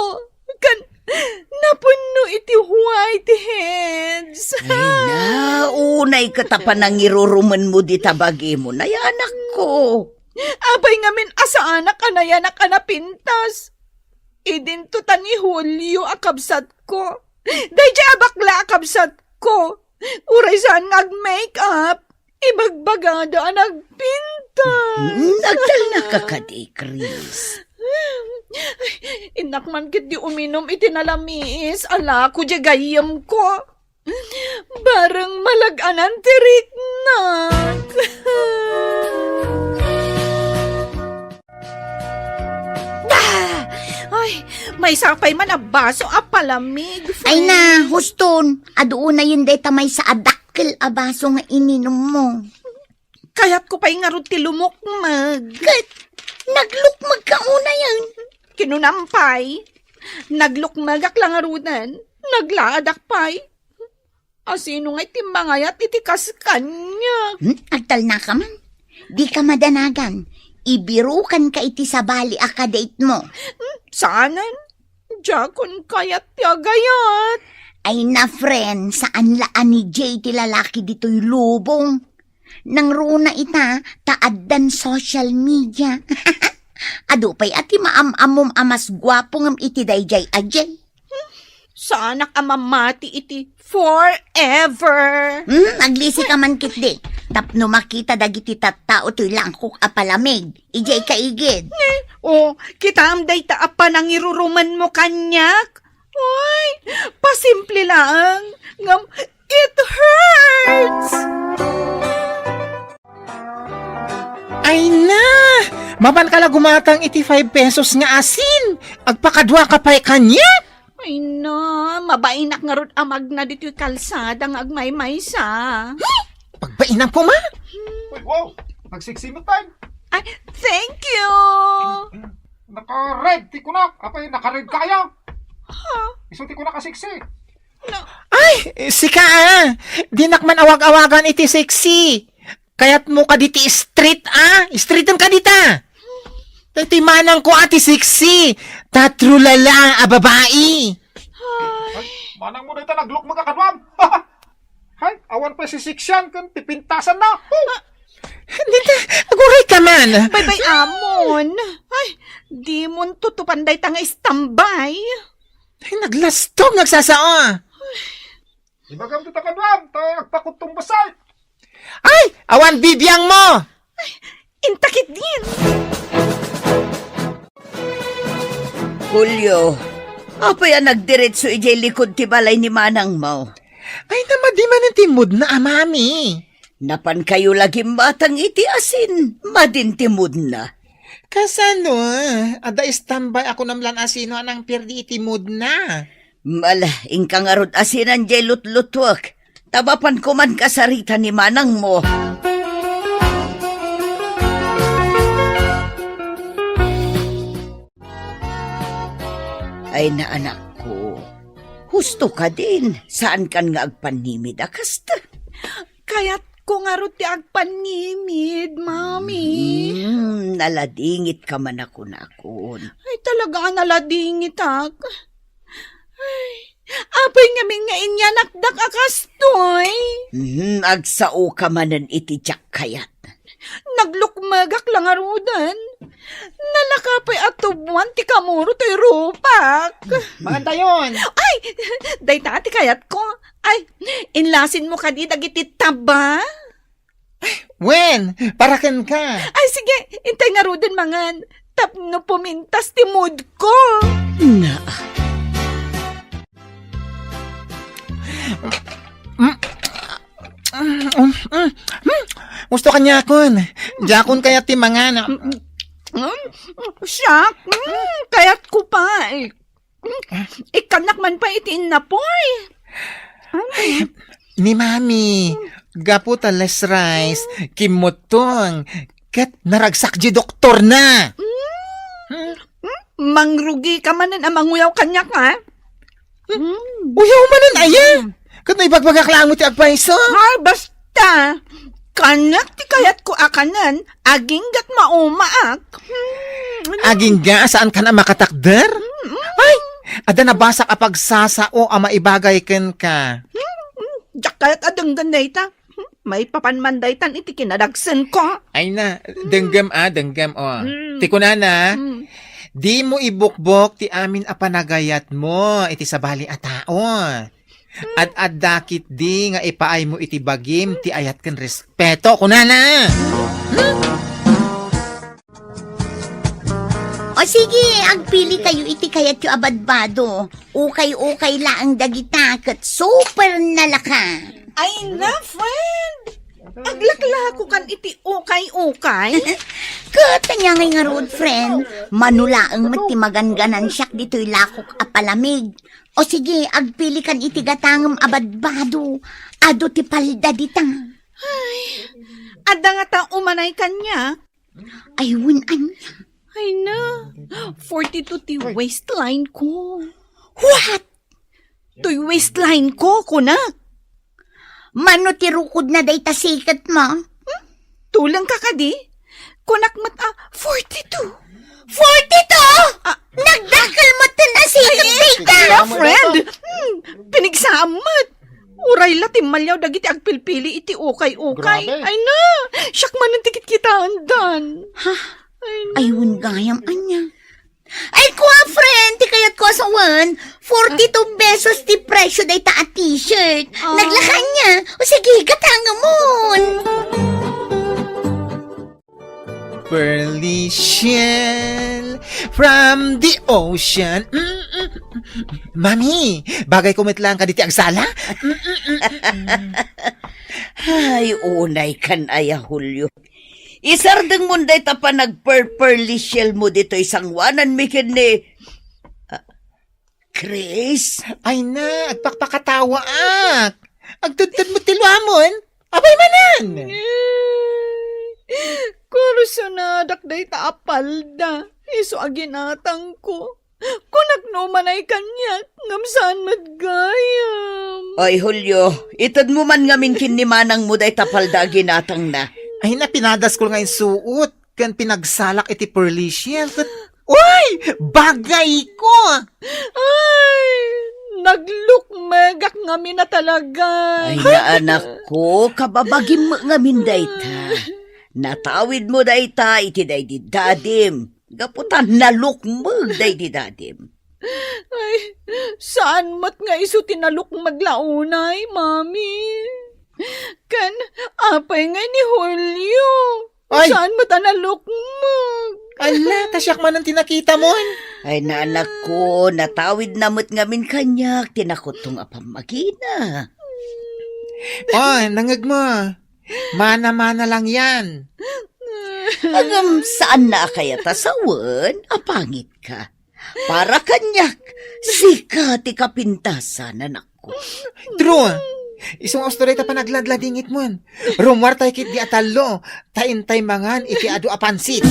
Napuno iti white heads. Ay na, unay katapan ng iruruman mo di tabagi mo na anak ko. Abay ngamin asa anak anayanak anapintas. Idinto ta ni Julio akabsat ko. Dahil abakla akabsat ko. Uray saan ngag-makeup. Ibagbagada ang nagpintas. Nagdal na ka kadi, Chris. Inakman kit di uminom itinalamis. Ala ko di gayam ko. Barang malaganan tirik na. Ay, may sapay man na baso a palamig. Ay na, huston. Adoon na yun deta may sa adakkel abaso nga ininom mo. Kaya't ko pa'y nga ron ti lumukmag. Kat, naglukmag ka una yan. Kinunampay. Naglukmagak lang arunan. Naglaadak pa'y. Asino nga'y timbangayat itikas kanya. Agtal na ka man. Di ka madanagan. Ibirukan ka iti sa bali akadate mo. Saanan? Jakon kayat tiagayat. Ay na friend, saan laan ni Jay ti lalaki dito'y lubong? Nang runa ita, taaddan social media. Ado pa'y ati maam-amom amas gwapo ngam iti dayjay ajay. Saanak amamati iti forever. Aglisi ka man kitdi. Tapno makita dagiti tattao to'y langkok a palamig. Ijay kaigid. O, kita am day taapa nang iruruman mo kanyak. Ay, pasimple lang. Ngam, it hurts. Ay na! Maban ka la gumatang iti 5 pesos nga asin. Agpakadwa ka pa'y kanya. Ay na, mabainak nga ron amag na dito'y kalsada nga agmay-maysa. Pagbainang po ma. Wow, nagsiksimot tayo. Ay, thank you. Naka-red, ti ko na. Apay, naka-red kaya. Iso ti ko na kasiksi. Ay, sika ah. Di nakman awag-awagan iti sexy. Kaya't mo ka diti street ah. Streetan ka dita. Iti manang ko ati sexy. Tatrulala a babae. Ay, manang mo na ito naglukmag akadwam. Hay, awan pa si Siksyan kan tipintasan na. Dita, aguray ka man. Bye-bye, amon. Ay, di mo tutupanday tanga istambay. Ay, naglastog nagsasao. Ibagam ito akadwam, tagpakutong basay. Ay, awan bibiyang mo. Intakit din. Julio, apa yan nagdiretso ijay likod ti balay ni manang mo? Ay, namadi man ang timod na amami. Napan kayo lagi batang iti asin, madintimod na. Kasano, ada istambay ako namlan asino anang perdi itimod na. Mala, ingkang arod asinan jay lutlutwak. Tabapan ko man kasarita ni manang mo. Ay na anak ko, husto ka din. Saan kan nga agpanimid akasta? Kaya't ko nga ron ti agpanimid, mami. Naladingit ka man ako na akon. Ay, talaga naladingit ak. Ay, apay nga nga inyanakdak akastoy. Agsao ka manan iti tiyak kayat. Naglukmagak lang arudan. Nalakapay atubuan ti kamuro ti rupak. Maganda yun. Ay, day tati kayat ko. Ay, inlasin mo ka di dagiti taba. Wen, parakan ka. Ay, sige, intay nga rudan mangan. Tapno pumintas ti mood ko. Na, Gusto kanya akon. Jakon kaya ti mga na. Siyak, kayat ko pa. Ikanak man pa itiin na po Ni mami. Gapo ta less rice. Kimotong. Kat naragsak di doktor na. Mangrugi ka manan amanguyaw kanyak ha? Uyaw manan ayan. Kat may bagbagaklaan mo ti agpaiso. Ay, basta. Kanyak ti kayat ko akanan, aging gat maumaak. Aging ga, saan ka na makatakder? Ay, ada nabasak a pagsasao a maibagay ken ka. Diyak kayat adang ganday ta. May papanmanday tan iti kinadagsan ko. Ay na, denggam Tiko na. Di mo ibukbok ti amin a panagayat mo, iti sabali a tao. At adakit di nga ipaay mo iti bagim, ti ayat ken respeto, kunana. ay sige, agpili kayo iti kayat yu abadbado. Ukay-ukay laang dagita kat super nalaka. Ay na, friend! Aglakla ko kan iti ukay-ukay. Katanya ngay nga road, friend. Manulaang magtimagan-ganan siyak dito'y lakok a palamig. O sige, agpili kan iti gatangam abadbado. Ado ti palda ditang. Adda nga ta umanay kanya. Ayun, anya. Ay na, 42 ti waistline ko. What? To'y waistline ko, kunak. Mano ti rukod na day tasikat mo? Tulang ka kadi. Kunak mat 42. 42? Nagdakal mo ito na sikat data. Kaya, friend, pinigsamat. Uray latim malyaw dagiti agpilpili iti ukay-ukay. Ay na, siyak man ang tikit kita andan. Ayun gayam, anya. Ay, kuha, friend, ti kayat ko sa 42 pesos ti presyo day ta a t-shirt. Naglakan niya. O sige, katanga mon. Pearly shell from the ocean. Mami, bagay kumitlang ka diti agsala? Ay, unay kan aya, Julio. Isardeng mo day ta pa nag-pearly shell mo dito isang wanan mikin ni... Chris? Ay na, agpakpakatawa ak. Agtudtud mo tilwamon. Abay manan. Kursunadak day ta apalda. Iso aginatang ko. Kunak no manay kanya. Ngamsaan madgayam. Ay, Julio, itad mo man ngamin kinimanang mo day tapalda ginatang na. Ay na, pinadas ko nga yung suot. Kan pinagsalak iti pearly shell. Uy! Bagay ko! Ay, nagluk megak ngamin na talaga. Ay, na anak ko, kababagim mo ngamin dayta. Natawid mo dayta, iti day di dadim. Gaputan naluk mo day di dadim. Ay, saan mat nga iso tinaluk maglaunay, mami? Kan, apay nga ni Julio. Ay! Saan mat analuk mag? Ala, tasyak man ang tinakita mo. Ay, na anak ko, natawid namot ngamin kanyak, tinakot tong apamagina. Oh, nangag mo. Mana-mana lang yan. Agam, saan na kaya tasawan? Apangit ka. Para kanyak, sika ti kapintasan, anak ko. True. Isang ostoreta pa nagladladingit mo. Rumwar tayo kit di atalo. Taintay mangan iti adu apansit.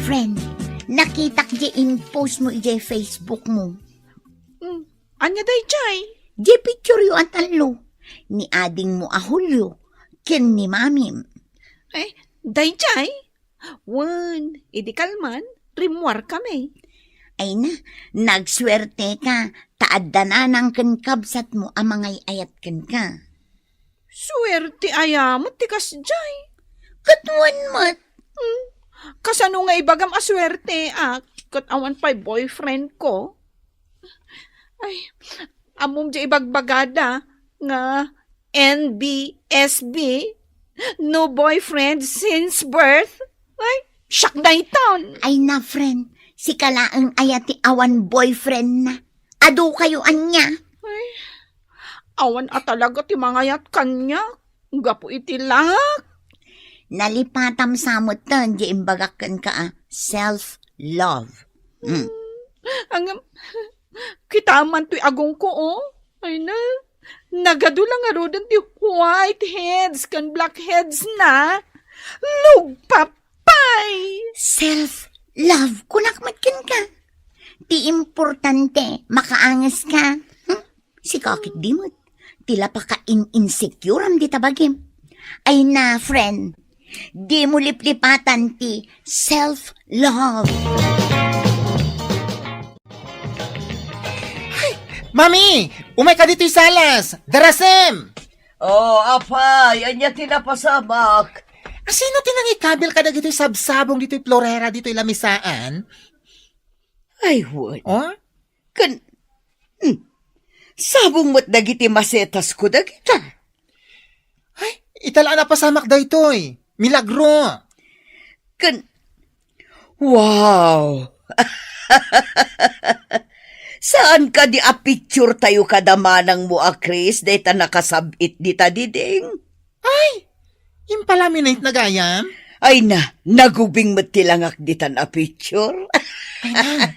Friend, nakitak di in-post mo ije Facebook mo. Anya day chay? Di picture yu ang talo. Ni ading mo a Julio. Ken ni mamim. Ay, day chay? Wan, idi kalman, rimwar kami. Ay na, nagswerte ka. Taadda na ng kankabsat mo ang mga ayat kan ka. Swerte ayamot tikas jay. Katuan mat. Kasano nga ibagam aswerte kat awan pa'y boyfriend ko. Ay, amom di ibagbagada nga NBSB, no boyfriend since birth. Ay, siyak na itaon. Ay na, friend. Si kalaang ayati awan boyfriend na. Ado kayo anya. Ay, awan talaga ti mga yat kanya. Gapo itilak. Nalipatam samot tan, di imbagakan ka self-love. Ang kitaman to'y agong ko, oh. Ay na, nagadulang nga rodan ti white heads kan black heads na. Lugpapay! Self-love, kunakmatkin ka. Ti importante, makaangas ka. Si kakit dimot, tila pa ka insecure am di tabagim. Ay na, friend, di mo liplipatan ti self-love. Mami, umay ka dito'y salas. Darasem! Oh, apa, yan niya tinapasamak. Sino tinangikabil ka na dito'y sabsabong dito'y florera dito'y lamisaan? Ay, what? Oh? Kan, sabong mo't dagiti masetas ko dagita. Ay, itala na pasamak da ito'y. Milagro. Wow! Saan ka di a picture tayo kadamanang mo Chris? Deta nakasabit dita diding. Impalaminate na gayam? Ay nagubing matilangak ditan a picture. Ay na.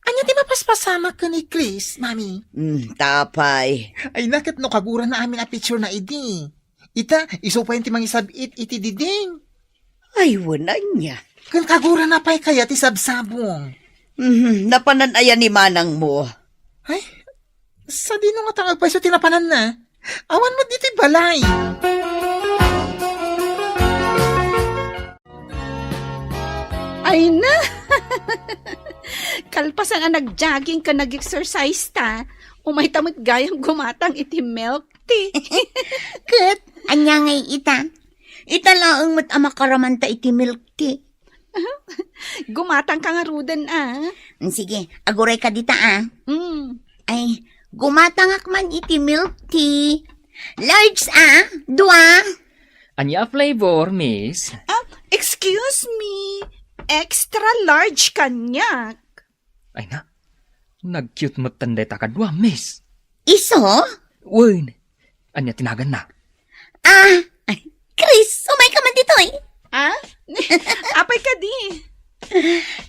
Anya di mapaspasama ka ni Chris, mami? Tapay. Ay nakit no kagura na amin a picture na idi. Ita, iso pa yung timang isabit iti diding. Ay, wala niya. Kan kagura na pa'y kaya ti sabsabong. Napananayan ni manang mo. Ay, sa dino nga tangag pa iso tinapanan na. Awan mo dito balay. Ay na! Kalpasan nga nag-jogging ka, nag-exercise ta. Umay tamot gayang gumatang iti milk tea. Kat, anya ngay ita. Ita laang mat amakaramanta iti milk tea. Gumatang ka nga rudan Sige, aguray ka dita Mm. Ay, gumatangak man iti milk tea. Large dua. Anya flavor, miss? Excuse me, extra large kanyak. Ay na, nag-cute mo tanday takadwa, miss. Iso? Win, anya tinagan na. Chris, umay ka man dito Apay ka di.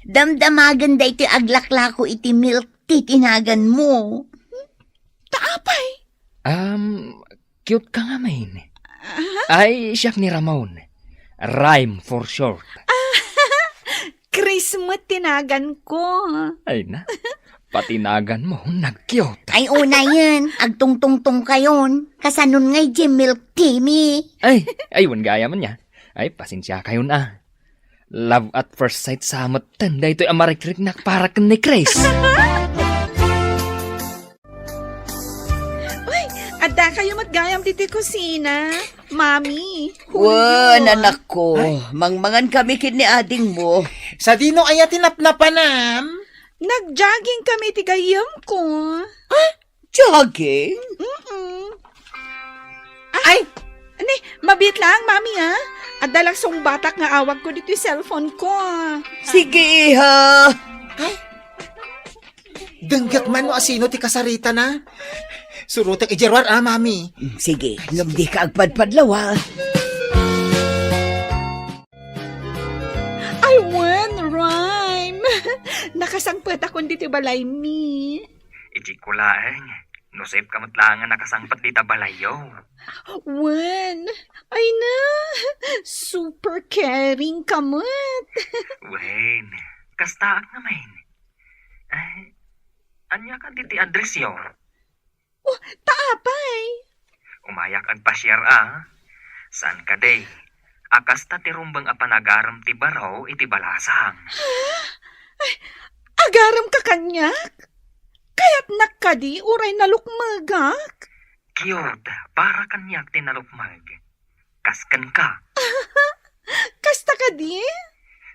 Damdamagan da iti aglaklako iti milk tea tinagan mo. Taapay. Cute ka nga, main. Ay, siyak ni Ramon. Rhyme for short. Chris mo tinagan ko. Ay na, patinagan mo, nag-cute. Ay, una yan. Agtungtungtong kayon. Kasanon ngay di milk tea, mi. Ay, ayun gaya man niya. Ay, pasensya kayo na. Love at first sight sa amatan. Da ito'y amarikrik na para kan ni Chris. Ada kayo matgayam dito kusina. Mami. Wan, anak ko. Mangmangan kami kin ni ading mo. Sa dino ay tinapnapanam? Nag-jogging kami tigayam ko. Jogging? Ay! Ani, mabit lang, mami Adalang song batak nga awag ko dito yung cellphone ko. Sige, iha. Danggat man mo asino ti kasarita na. Surutek ijerwar mami. Sige, ngam di ka agpadpadlaw, I won, rhyme. Nakasangpet ako dito balay mi. Iji ko laeng. No safe ka matlangan nakasangpat dita balayaw. Wen, ay na. Super caring kamot. Wen, kastaak naman. Ay, anya ka diti address yo? Oh, taapay. Umayak ag pasyar Saan ka day? Akas ta tirumbang apanagaram ti baraw iti balasang. Agaram ka kanyak? Kaya't nakadi uray na lukmagak. Cute, para kanyak tinalukmag. Kaskan ka. Kasta ka di?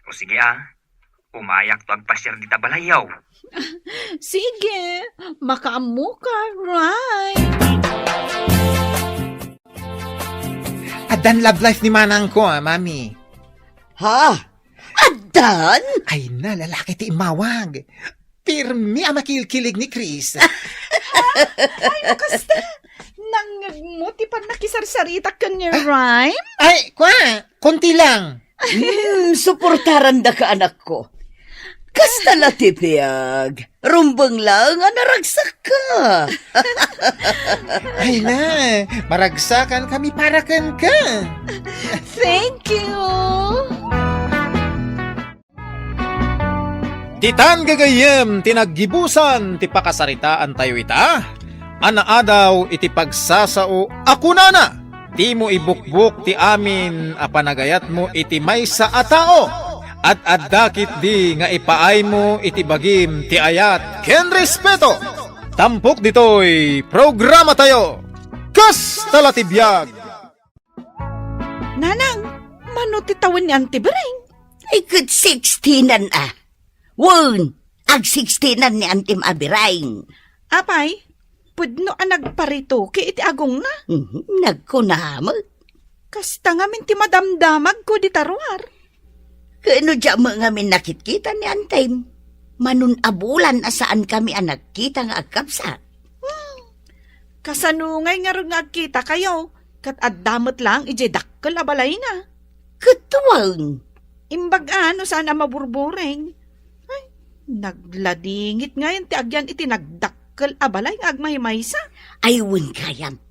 O sige umayak to ag pasyar dita balayaw. Sige, makaamu ka, right? Adan love life ni manang ko mami. Ha? Adan? Ay na, lalaki ti imawag. Pirmi ang makilkilig ni Chris. Ay, makasta. Nangag mo, ti pa nakisarsarita ka niya, rhyme? Ay, konti lang. Suportaran da ka, anak ko. Kasta na tipiyag. Rumbang lang, naragsak ka. Ay na, maragsakan kami para kan ka. Thank you. Ditan gagayem tinaggibusan ti pakasaritaan tayo ita. Anaadaw iti pagsasao ako nana. Di mo ibukbuk ti amin apanagayat mo iti maysa a tao. At addakit di nga ipaay mo iti bagim ti ayat ken respeto. Tampok ditoy programa tayo. Kas talatibiyag. Nanang, mano ti tawon ni Auntie Bereng? Ay, good 16 Won, ag 16 ni Antim Abiraing. Apay, pudno ang nagparito ki iti agong na. Nagkunamag. Kasta nga min ti madamdamag ko di taruar. Kano dya mga min nakit-kita ni Antay? Manun abulan asaan kami ang nagkita nga agkapsa. Kasanungay nga rin nga kita kayo. Kat addamot lang, ije dakkel abalay na. Katuwang. Imbag ano sana maburbureng. Ay, nagladingit ngayon ti agyan iti nagdakkel abalay nga agmay-maysa. Ayun kayam.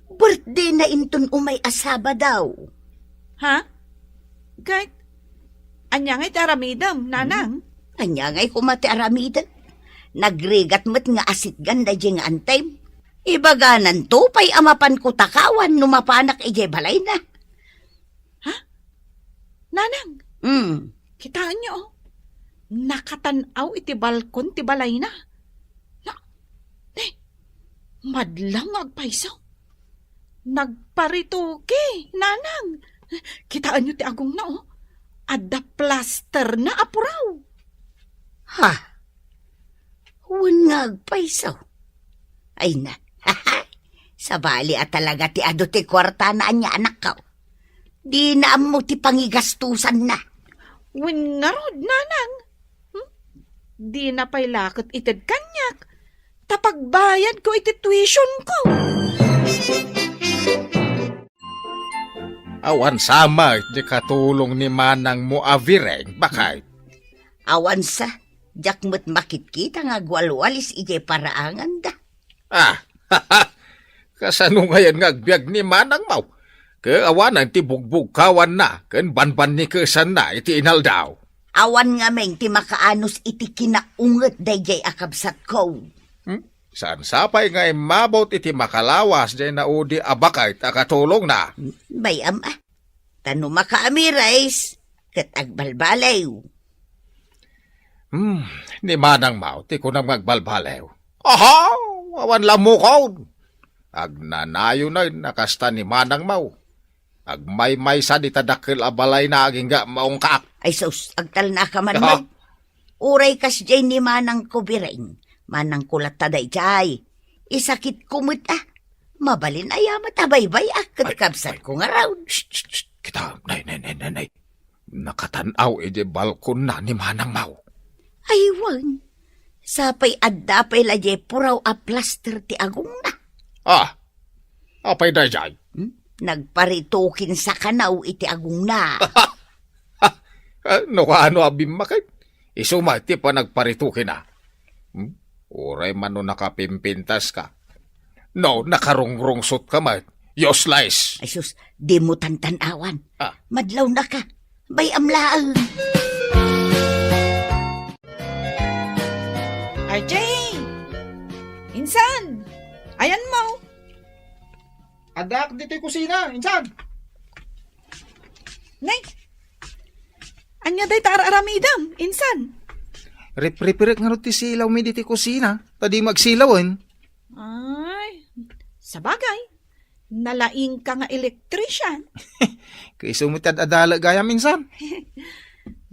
Birthday na inton umay asaba daw. Ha? Kahit, anya nga'y taramidam, nanang. Anya ngay kumati aramidan. Nagrigat mo't nga asit ganda di nga antay. Ibaganan to pa'y amapan ko takawan numapanak ije balay na. Nanang, kitaan niyo, oh. Nakatanaw iti balkon ti balay na. Madlang agpaisaw. Nagparituki, nanang. Kitaan niyo ti agong na, oh. Adda plaster na apuraw. Ha? Wangag paisaw. Ay na. Sa bali at talaga ti ado ti kwarta na anya anak ka. Di na mo ti pangigastusan na. Wingarod, nanang. Di na pa'y lakot ited kanyak. Tapagbayad ko iti tuition ko. Awan sama, di katulong ni manang mo avireng, bakay? Awan sa, jak mo't makit-kita nga gwalwalis ije paraangan da. Ah, kasano ngayon nga agbyag ni manang mau? Kaawanan ti bugbog kawan na, ken banban ni kesan na iti inaldaw. Awan nga meng ti makaanos iti kinaunget dayjay akabsat ko. Saan sapay nga mabot iti makalawas jay na udi abakay takatulong na. Bayam ah, tano makaamirais, kat agbalbalaw. Ni manang mau, ti ko nang magbalbalew. Aha, awan lamukon. Agnanayo na nakasta ni manang mau. Agmay-may sa di tadakil abalay na aging ga maong kaak. Ay sus, agtal na ka man man. Uray kas jay ni manang kubireng. Manang kulat taday jay. Isakit kumut ah. Mabalin ayamat abaybay ah. Katkabsat ko nga raw. Kita, nay. Nakatanaw edi balkon na ni manang mau. Ay wan. Sapay adda pay laje puraw a plaster ti agong na. Ah, apay da jay. Nagparitukin sa kanaw iti agong na. No kaano abim makay? Isumati pa nagparitukin na. Uray man no nakapimpintas ka. No, nakarungrungsot ka man. Useless. Ay sus, di mo tantanawan. Ah. Madlaw na ka. Bay amlaang. RJ! Insan! Ayan mo! Adak, dito'y kusina, insan. Nay! Anya day tara-aramidam, insan. Rip-rip-rip nga ti silaw mi dito'y kusina. Tadi magsilawin. Ay, sabagay. Nalaing ka nga elektrician. Kay sumutad adala gaya minsan.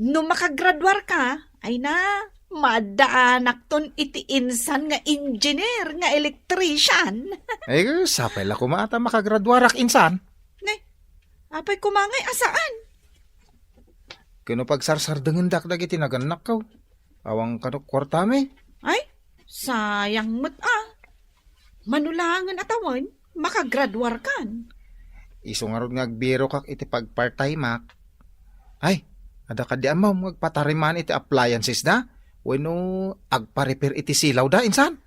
Nung makagraduar ka, ay na, madaanak ton iti insan nga engineer nga electrician. Ay, sapay la kumata makagraduarak insan. Apay kumangay asaan? Kano pagsarsardangan dakdag iti naganak kaw. Awang kanok kwartame. Ay, sayang mo't ah. Manulangan atawan, makagraduar kan. Isungarod nga agbiro kak iti pag-part-time mak. Ay, ada ka di amaw magpatariman iti appliances na. Weno agpa-repair iti silaw da insan.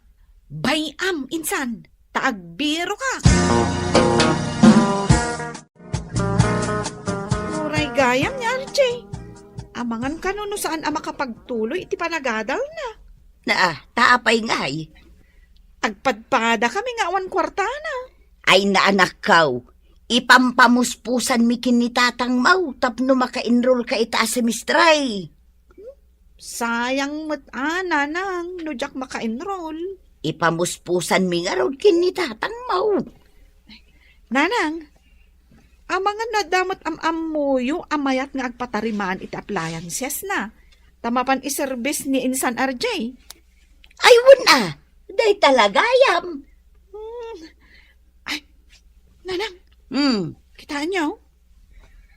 Bayam, insan. Taagbiro ka. Uray gayam niya, RJ. Amangan ka no saan ang makapagtuloy iti panagadal na. Taapay nga ay. Agpadpada kami nga awan kwartana. Ay naanak kaw. Ipampamuspusan mi kinitatang mau tapno maka-enroll ka ita semestray. Sayang mo't nanang, no jak maka-enroll. Ipamuspusan mi nga raw kinitatang mau. Nanang, amangan na damat am-amuyo amayat nga agpatarimaan iti appliances na. Tamapan iservice ni Insan RJ. Ay wala, day talagayam. Ay, nanang, Hmm, kitaan niyo?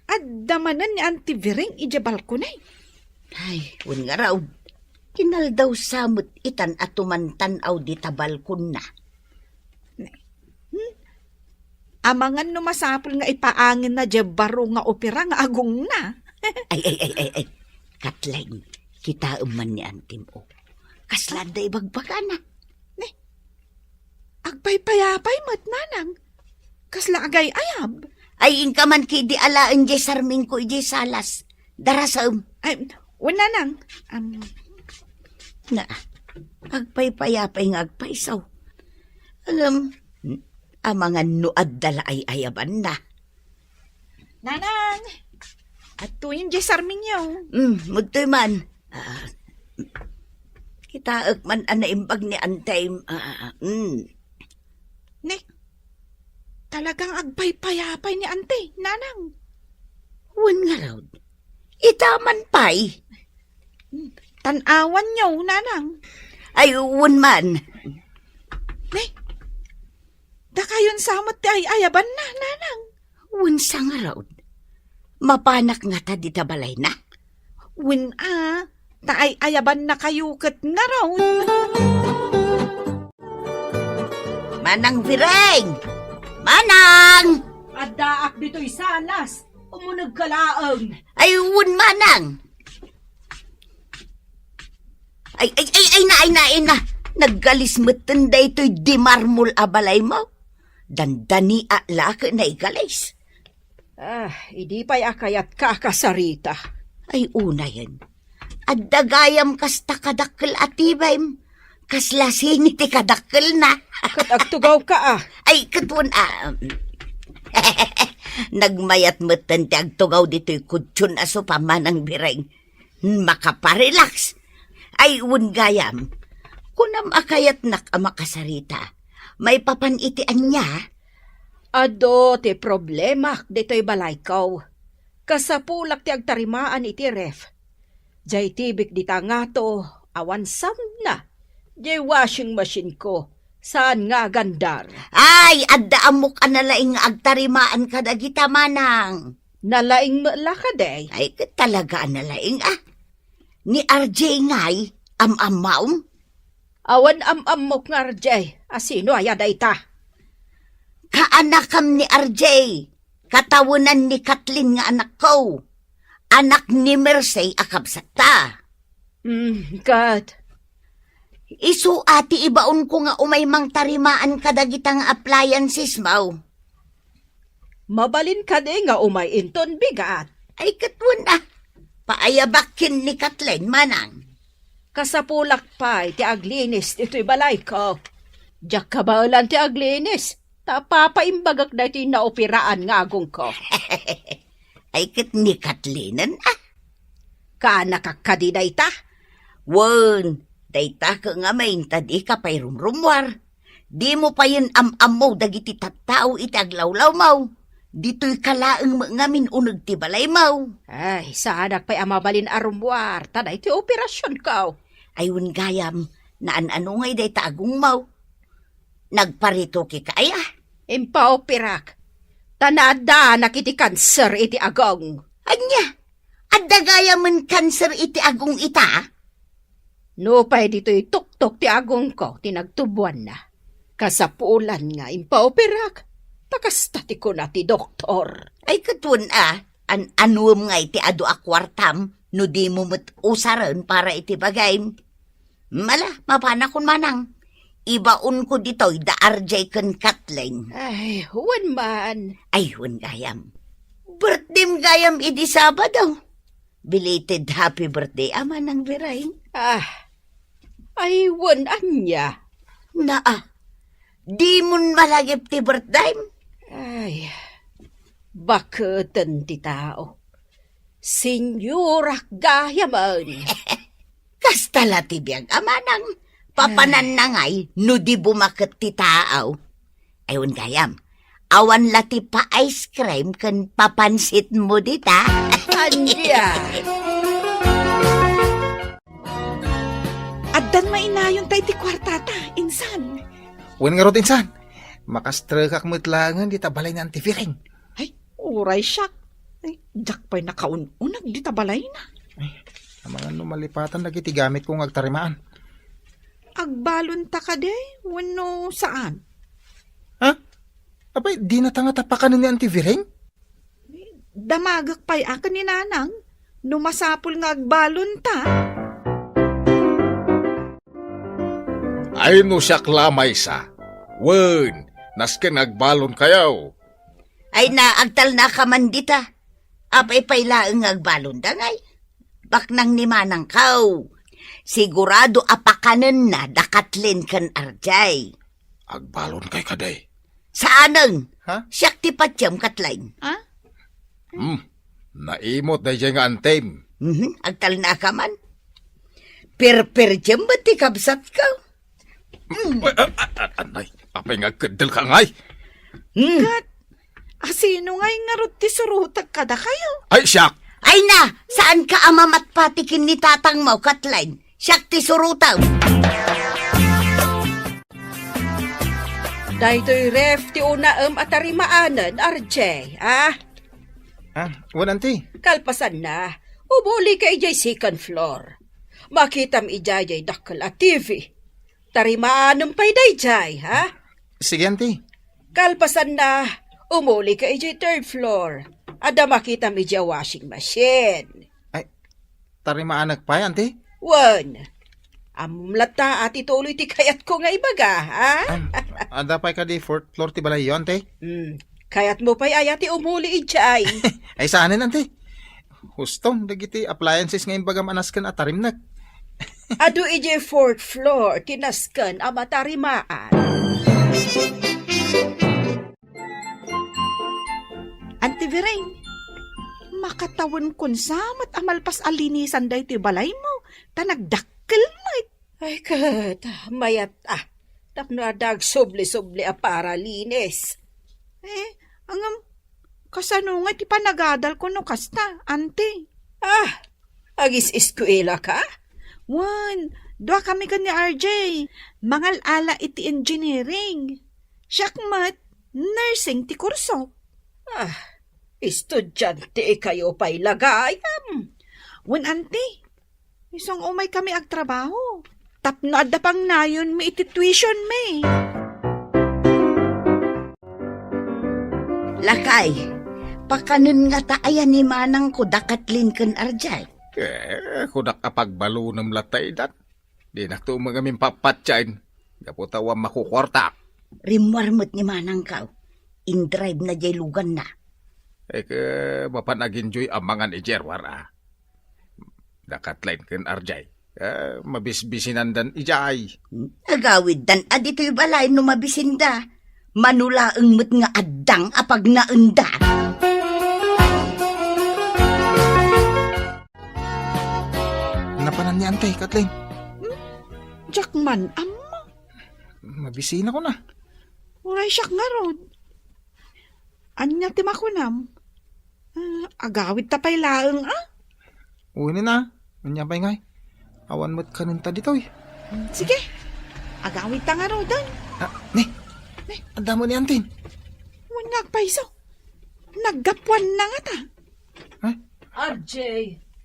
At damanan ni Auntie Viring ija balkonay. Ay, un nga raw. Kinaldaw samot itan at tumantanaw di tabalkon na. Amangan no masapul nga ipaangin na baro nga opera nga agong na. Ay. Katlain, kita man ni Antim o. Kaslanda ibagbaga na. Agpay-payapay mat nanang. Kasla agay ayab. Ay, inka man ki di alaan di sarming ko di salas. Darasam. Ay, wala nang. Na, agpay-payapay nga agpaysaw. Mga nuad dala ay ayaban na. Nanang! At tuwing di sarming yaw. Magtoy man. Kita man anaimbag ni Antay. Ne, talagang agpay-payapay ni ante, nanang. Wan nga raw. Itaman pa'y. Tanawan niyo, nanang. Ay, wan man. Ne, dakayon samot ti ay ayaban na, nanang. Wan sa nga raw. Mapanak nga ta di tabalay na. Win taay ayaban na kayukat na raw. Manang Vireng! Manang! Adaak dito'y salas. Umunag kalaang. Ay, wan manang. Ay, na. Naggalis mo tanday to'y di marmol abalay mo. Dandani laka na igalis. Idi pa'y akayat kakasarita. Ay, una yan. At dagayam kasta kadakkel atibaym. Kaslasin iti kadakkel na. Katagtugaw ka Ay, katun Nagmayat mo ti agtugaw dito'y kutsyon aso pa manang Bireng. Makaparelax. Ay, gayam. Kunam akayat nak makasarita. May papanitian niya. Ado ti problema dito'y balay ko. Kasapulak ti agtarimaan iti ref. Jay tibik di tangato, awan sam na. Jay washing machine ko, saan nga gandar? Ay, adda amok analaing agtarimaan kadagita manang. Nalaing ka day. Ay, talaga analaing Ni RJ ngay, am-amaw. Awan am-amok nga RJ, asino ayaday ta? Kaanakam ni RJ, katawunan ni Kathleen nga anak ko. Anak ni Mersey akabsata. God. Isu ati ibaon ko nga umaymang tarimaan kadagitang appliances mau. Mabalin ka de nga umayinton bigat. Ay katwan paayabakin ni Kathleen manang. Kasapulak pa ti aglinis ito'y balay ko. Diyak kabalan ti aglinis. Tapapaimbagak na iti naopiraan nga agong ko. Ay kat ni Kathleenan Kanakakadi na ita. Wan, dayta ka nga main tadi ka pa'y rumrumwar. Di mo pa yun am-amaw dagiti tattao iti aglawlaw mau. Dito'y kalaang ngamin unag ti balay mau. Ay, saanak pa'y amabalin arumwar. Tada iti operasyon ko. Ayun gayam, naan-ano ngay day taagong mau. Nagparito ki kaya. Impaopirak. Tanada nakiti kanser iti agong. Anya, adda gayaman kanser iti agong ita. No pa'y dito'y tuktok ti agong ko, tinagtubuan na. Kasapulan nga impaopirak. Takastati ko na ti doktor. Ay katun anuam nga iti adu akwartam, no di mo usaran para iti bagay. Mala, mapanakon manang. Ibaon ko dito'y da RJ kan Kathleen. Ay, huwan man. Ay, huwan gayam. Birthday gayam idi Sabado. Belated happy birthday, ama ng Vireng. Ay, huwan anya. Di mun malagip ti birthday. Ay, bakatan ti tao. Senyorak gayaman. Kastala ti biyag, ama ng papanan na ngay, no di bumaket ti tao. Ayun gayam, awan lati pa ice cream kan papansit mo dita. Anya. Addan mainayon tayo ti kwartata, insan. Wen nga rot insan. Makastra kak mutlangan di tabalay na Auntie Viring. Ay, uray siyak. Ay, jak pa'y nakaununag, di tabalay na. Ang mga numalipatan dagiti gamit kong agtarimaan. Agbalon ta ka day, wano saan? Ha? Abay, di na tanga tapakan ni Auntie Vireng? Damagak pa'y akan ni nanang, numasapol nga agbalon ta. Ay no siya klamay sa. Wen, nasken agbalon kayaw. Ay naagtal na ka man dita. Apay pailaang agbalon dangay. Baknang ni manang kaw. Sigurado apakanan na dakatlin kan arjay. Agbalon kay kaday. Saanang? Ha? Siyak ti patyam katlain. Naimot na dyan nga antem. Agtal na ka man. Per jam ba ti kabsat ka? Anay, apay nga kadal ka ngay. Asino nga'y ngarot ti surutag kada kayo? Ay, siyak! Ay na, saan ka amamat patikin ni tatang mo katlain? Siyak ti surutaw. Dahito'y ref ti una atarimaanan, RJ, ah? Wan, Auntie. Kalpasan na, ubuli ka ijay second floor. Makitam ijay dakal at TV. Tarimaanan pa'y dayjay, ha? Sige, Auntie. Kalpasan na, umuli ka ijay third floor. Ada makitam ijay washing machine. Tarimaanak pa, Auntie. Wan, amumlata at ituloy ti kayat ko nga ibaga, ha? Ada pa ka di fourth floor ti balay yun, Auntie. Kayat mo pa'y ayati umuli ijay. Ay, saanin, Auntie? Hustong, dagiti appliances ngayon bagam anaskan at tarimnak. Ado ije fourth floor, kinaskan amatarimaan. Auntie Vireng, makatawan kon samat amalpas alinisan day ti balay mo, tanagdakkel mo. Ay kat, mayat tapno adag subli-subli a para linis. Angam, kasano nga ti panagadal ko no kasta, auntie? Agis eskwela ka? Wan, dua kami ka ni RJ. Mangal ala iti engineering. Syakmat, nursing ti kurso. Estudyante kayo pa'y lagayam. Wan, auntie, isang umay kami agtrabaho. Tapno adda pang nayon may iti tuition may. Lakay, pakanun nga taayan ni manang ko dakatlin kan arjay. Kudak apagbalo ng latay dat. Di nakto magamin papatsain. Kaputawa makukwartak. Rimwarmot ni manang kaw. In-drive na jay lugan na. Mapanag-enjoy amangan ijerwar Dakatlain kan arjay. Mabisbisinandan ijay. Agawid dan adito'y balay no mabisinda. Manulaang mo't nga addang apag naenda. Napanan ni Auntie, Kathleen. Jackman, amma. Mabisina ko na. Uray siyak nga rod. Anya timakunam. Agawid tapay laeng, Uwi na. Anya pa ngay. Awan mo't kanunta dito eh. Sige, agawid ta nga rod. Ne, ang damo ni Auntie. Wanyag paiso. Naggapuan na nga ta. RJ,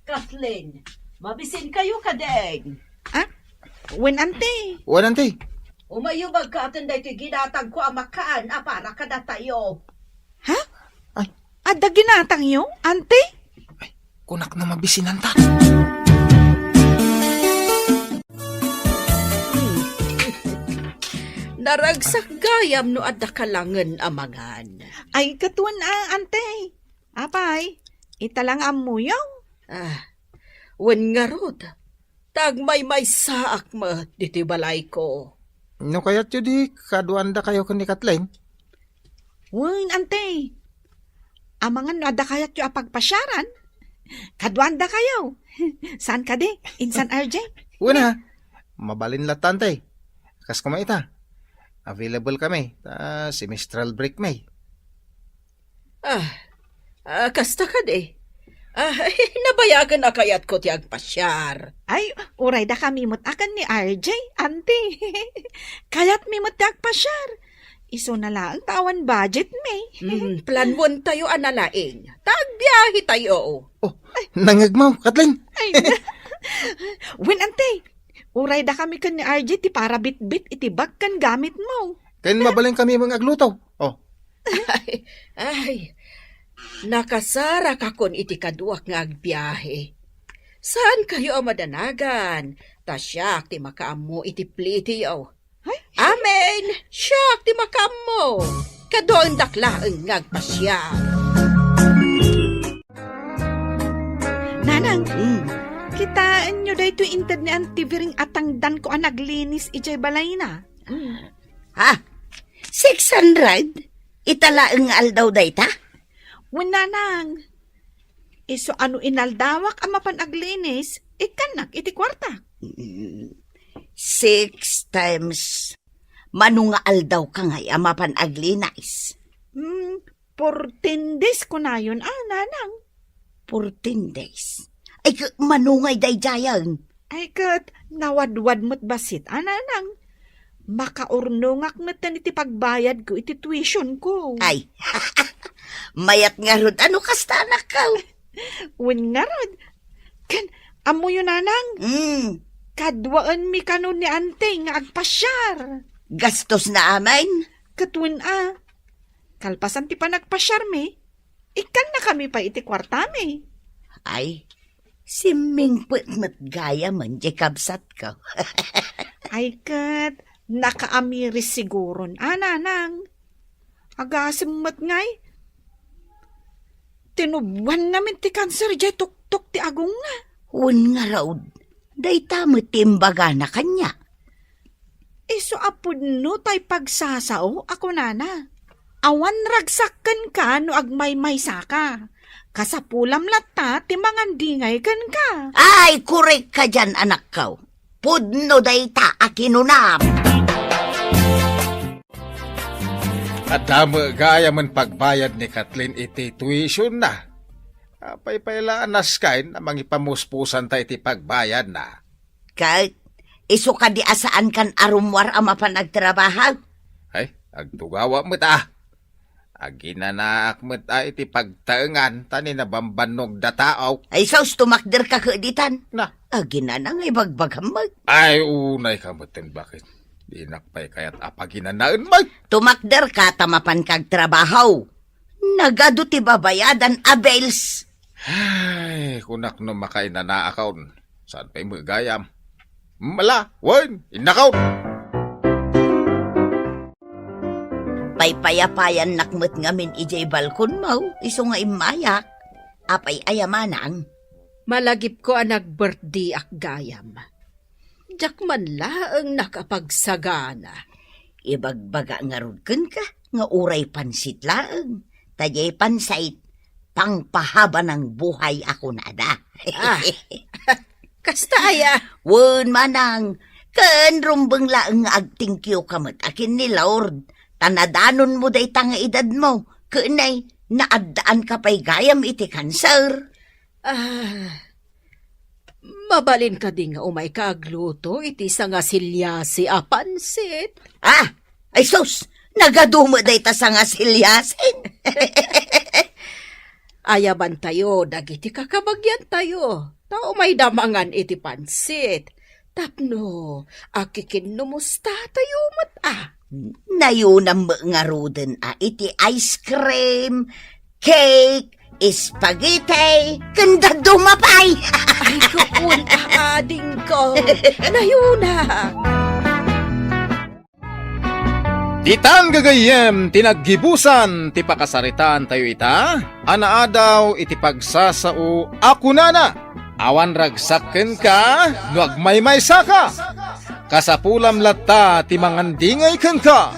Kathleen, mabisin kayo kadeng. Wen ante. Wan, Auntie. Umayubag ka atin da ito'y ginatag ko ang makaan para kada tayo. Adda ginatang yo, ante? Kunak na mabisinan ta. Naragsak gayam no adda kalangan amangan. Ay, katuan ante. Apay, italang amuyaw. Wen nga rod. Tagmay may saak mo dito balay ko. No kaya't yun di, kaduanda kayo kan ni Kathleen. Wen, ante. Amangan no adda kayat yo apagpasyaran. Kadwanda kayo. Saan ka di? Insan RJ? Una, mabalin lat Auntie. Kas kumaita. Available kami. Semestral break may. Kasta ka di. Nabayagan na kayat ko tiyag pasyar. Ay, uray da kami mut akan ni RJ, ante. Kayat mi mut tiyag pasyar. Iso na lang tawan budget, may. Planwon tayo analaing. Tagbiyahe tayo. Nangagmaw, Kathleen. Win, ante. Uray da kami kan ni RJ ti para bit-bit itibag kan gamit mo. Kain mabaling kami mga aglutaw. Oh, Ay, nakasara ka kon iti kaduak nga agbiyahe. Saan kayo ang madanagan? Tasyak ti makaammo iti pliti yaw. Amen! Siyak ti makaammo. Kadoon daklaang ngagpasya. Nanang, kitaan nyo da ito inted ni Auntie Viring atangdan ko ang naglinis ijay balay na. Ha? 600? Italaang aldaw dayta? Win, nanang. Iso ano inaldawak ang mapanaglinis, ikanak iti kwarta. 6 times manunga aldaw ka ngay amapan aglinis. 14 days ko na yun, nanang. 14 days. Ay, manungay dayjayan. Ay kat, nawadwad mo't basit, nanang. Makaurnungak na tan iti pagbayad ko, iti tuition ko. Ay, mayat nga rod, ano kasta anak ka? Win nga rod. Kan, amo yun, nanang. Kadwaan mi kanon ni ante nga agpasyar. Gastos na amin? Katwin kalpasan ti pa nagpasyar mi, ikan na kami pa iti kwarta mi. Ay, siming putmat gaya man, jekabsat ka. Ay kat, nakaamiris siguron, nanang. Agasimmat ngay. Tinubuan namin ti cancer, jay tuktok ti agong nga. Un nga raod, day tamo timbaga na kanya. Iso apod no tay pagsasao, ako nana. Awan ragsakken ka no agmay-may saka. Kasapulam latta, ti mangandingay kan ka. Ay, kurek ka dyan, anak ka. Pudno day ta akinunam. At damo gaya man pagbayad ni Kathleen iti tuition na. Paypaylaan na skain na mangipamuspusan tayo iti pagbayad na. Kahit iso ka di asaan kan arumwar ama pa nagtrabaho. Ay, agtugawa mo ta. Aginanak mo ta iti pagtaengan tani na bambanog dataaw. Ay, saus tumakder ka kaeditan. Na. Aginanang ibagbagam mag. Ay, unay ka mo bakit? Di nakpay kaya't apaginanaan mag. Tumakder ka tamapan kag trabaho. Nagado ti babayadan abels. Ay, kunak no makainanaakaw. Saan pa'y magayam? Mala, wan, inakaw. Paypayapayan nakmet ngamin ijay balkon mo. Iso nga imayak. Apay ayamanang. Malagip ko ang nag-birthday ak gayam. Diyak man laang nakapagsagana. Ibagbaga nga rudken ka. Nga uray pansit laang. Tajay pansait. Pangpahaba ng buhay ako nada. Kasta aya. Wan manang. Ken rumbeng laang agtingkyo kamot akin ni Lord. Tanadanon mo day tanga edad mo. Kenay, naadaan ka pa'y gayam iti cancer. Mabalin ka di nga umay kaagluto iti sa nga silyasi a pansit. Ay sus, nagadumo day ta sa nga silyasin. Ayaban tayo, dagiti kakabagyan tayo. Tao may damangan iti pansit. Tapno, akikin numusta tayo mat Nayunang mga ruden iti ice cream, cake, spaghetti, kanda dumapay. Ay, kukun ading ko. Nayuna. Ditan gagayem, tinaggibusan, ti pakasaritaan tayo ita, anaadaw iti pagsasao, ako nana, awan ragsakken ka, nuag may saka, kasapulam latta, ti mangandingay ken ka.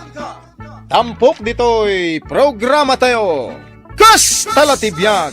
Tampok dito'y programa tayo, kas talatibiyag,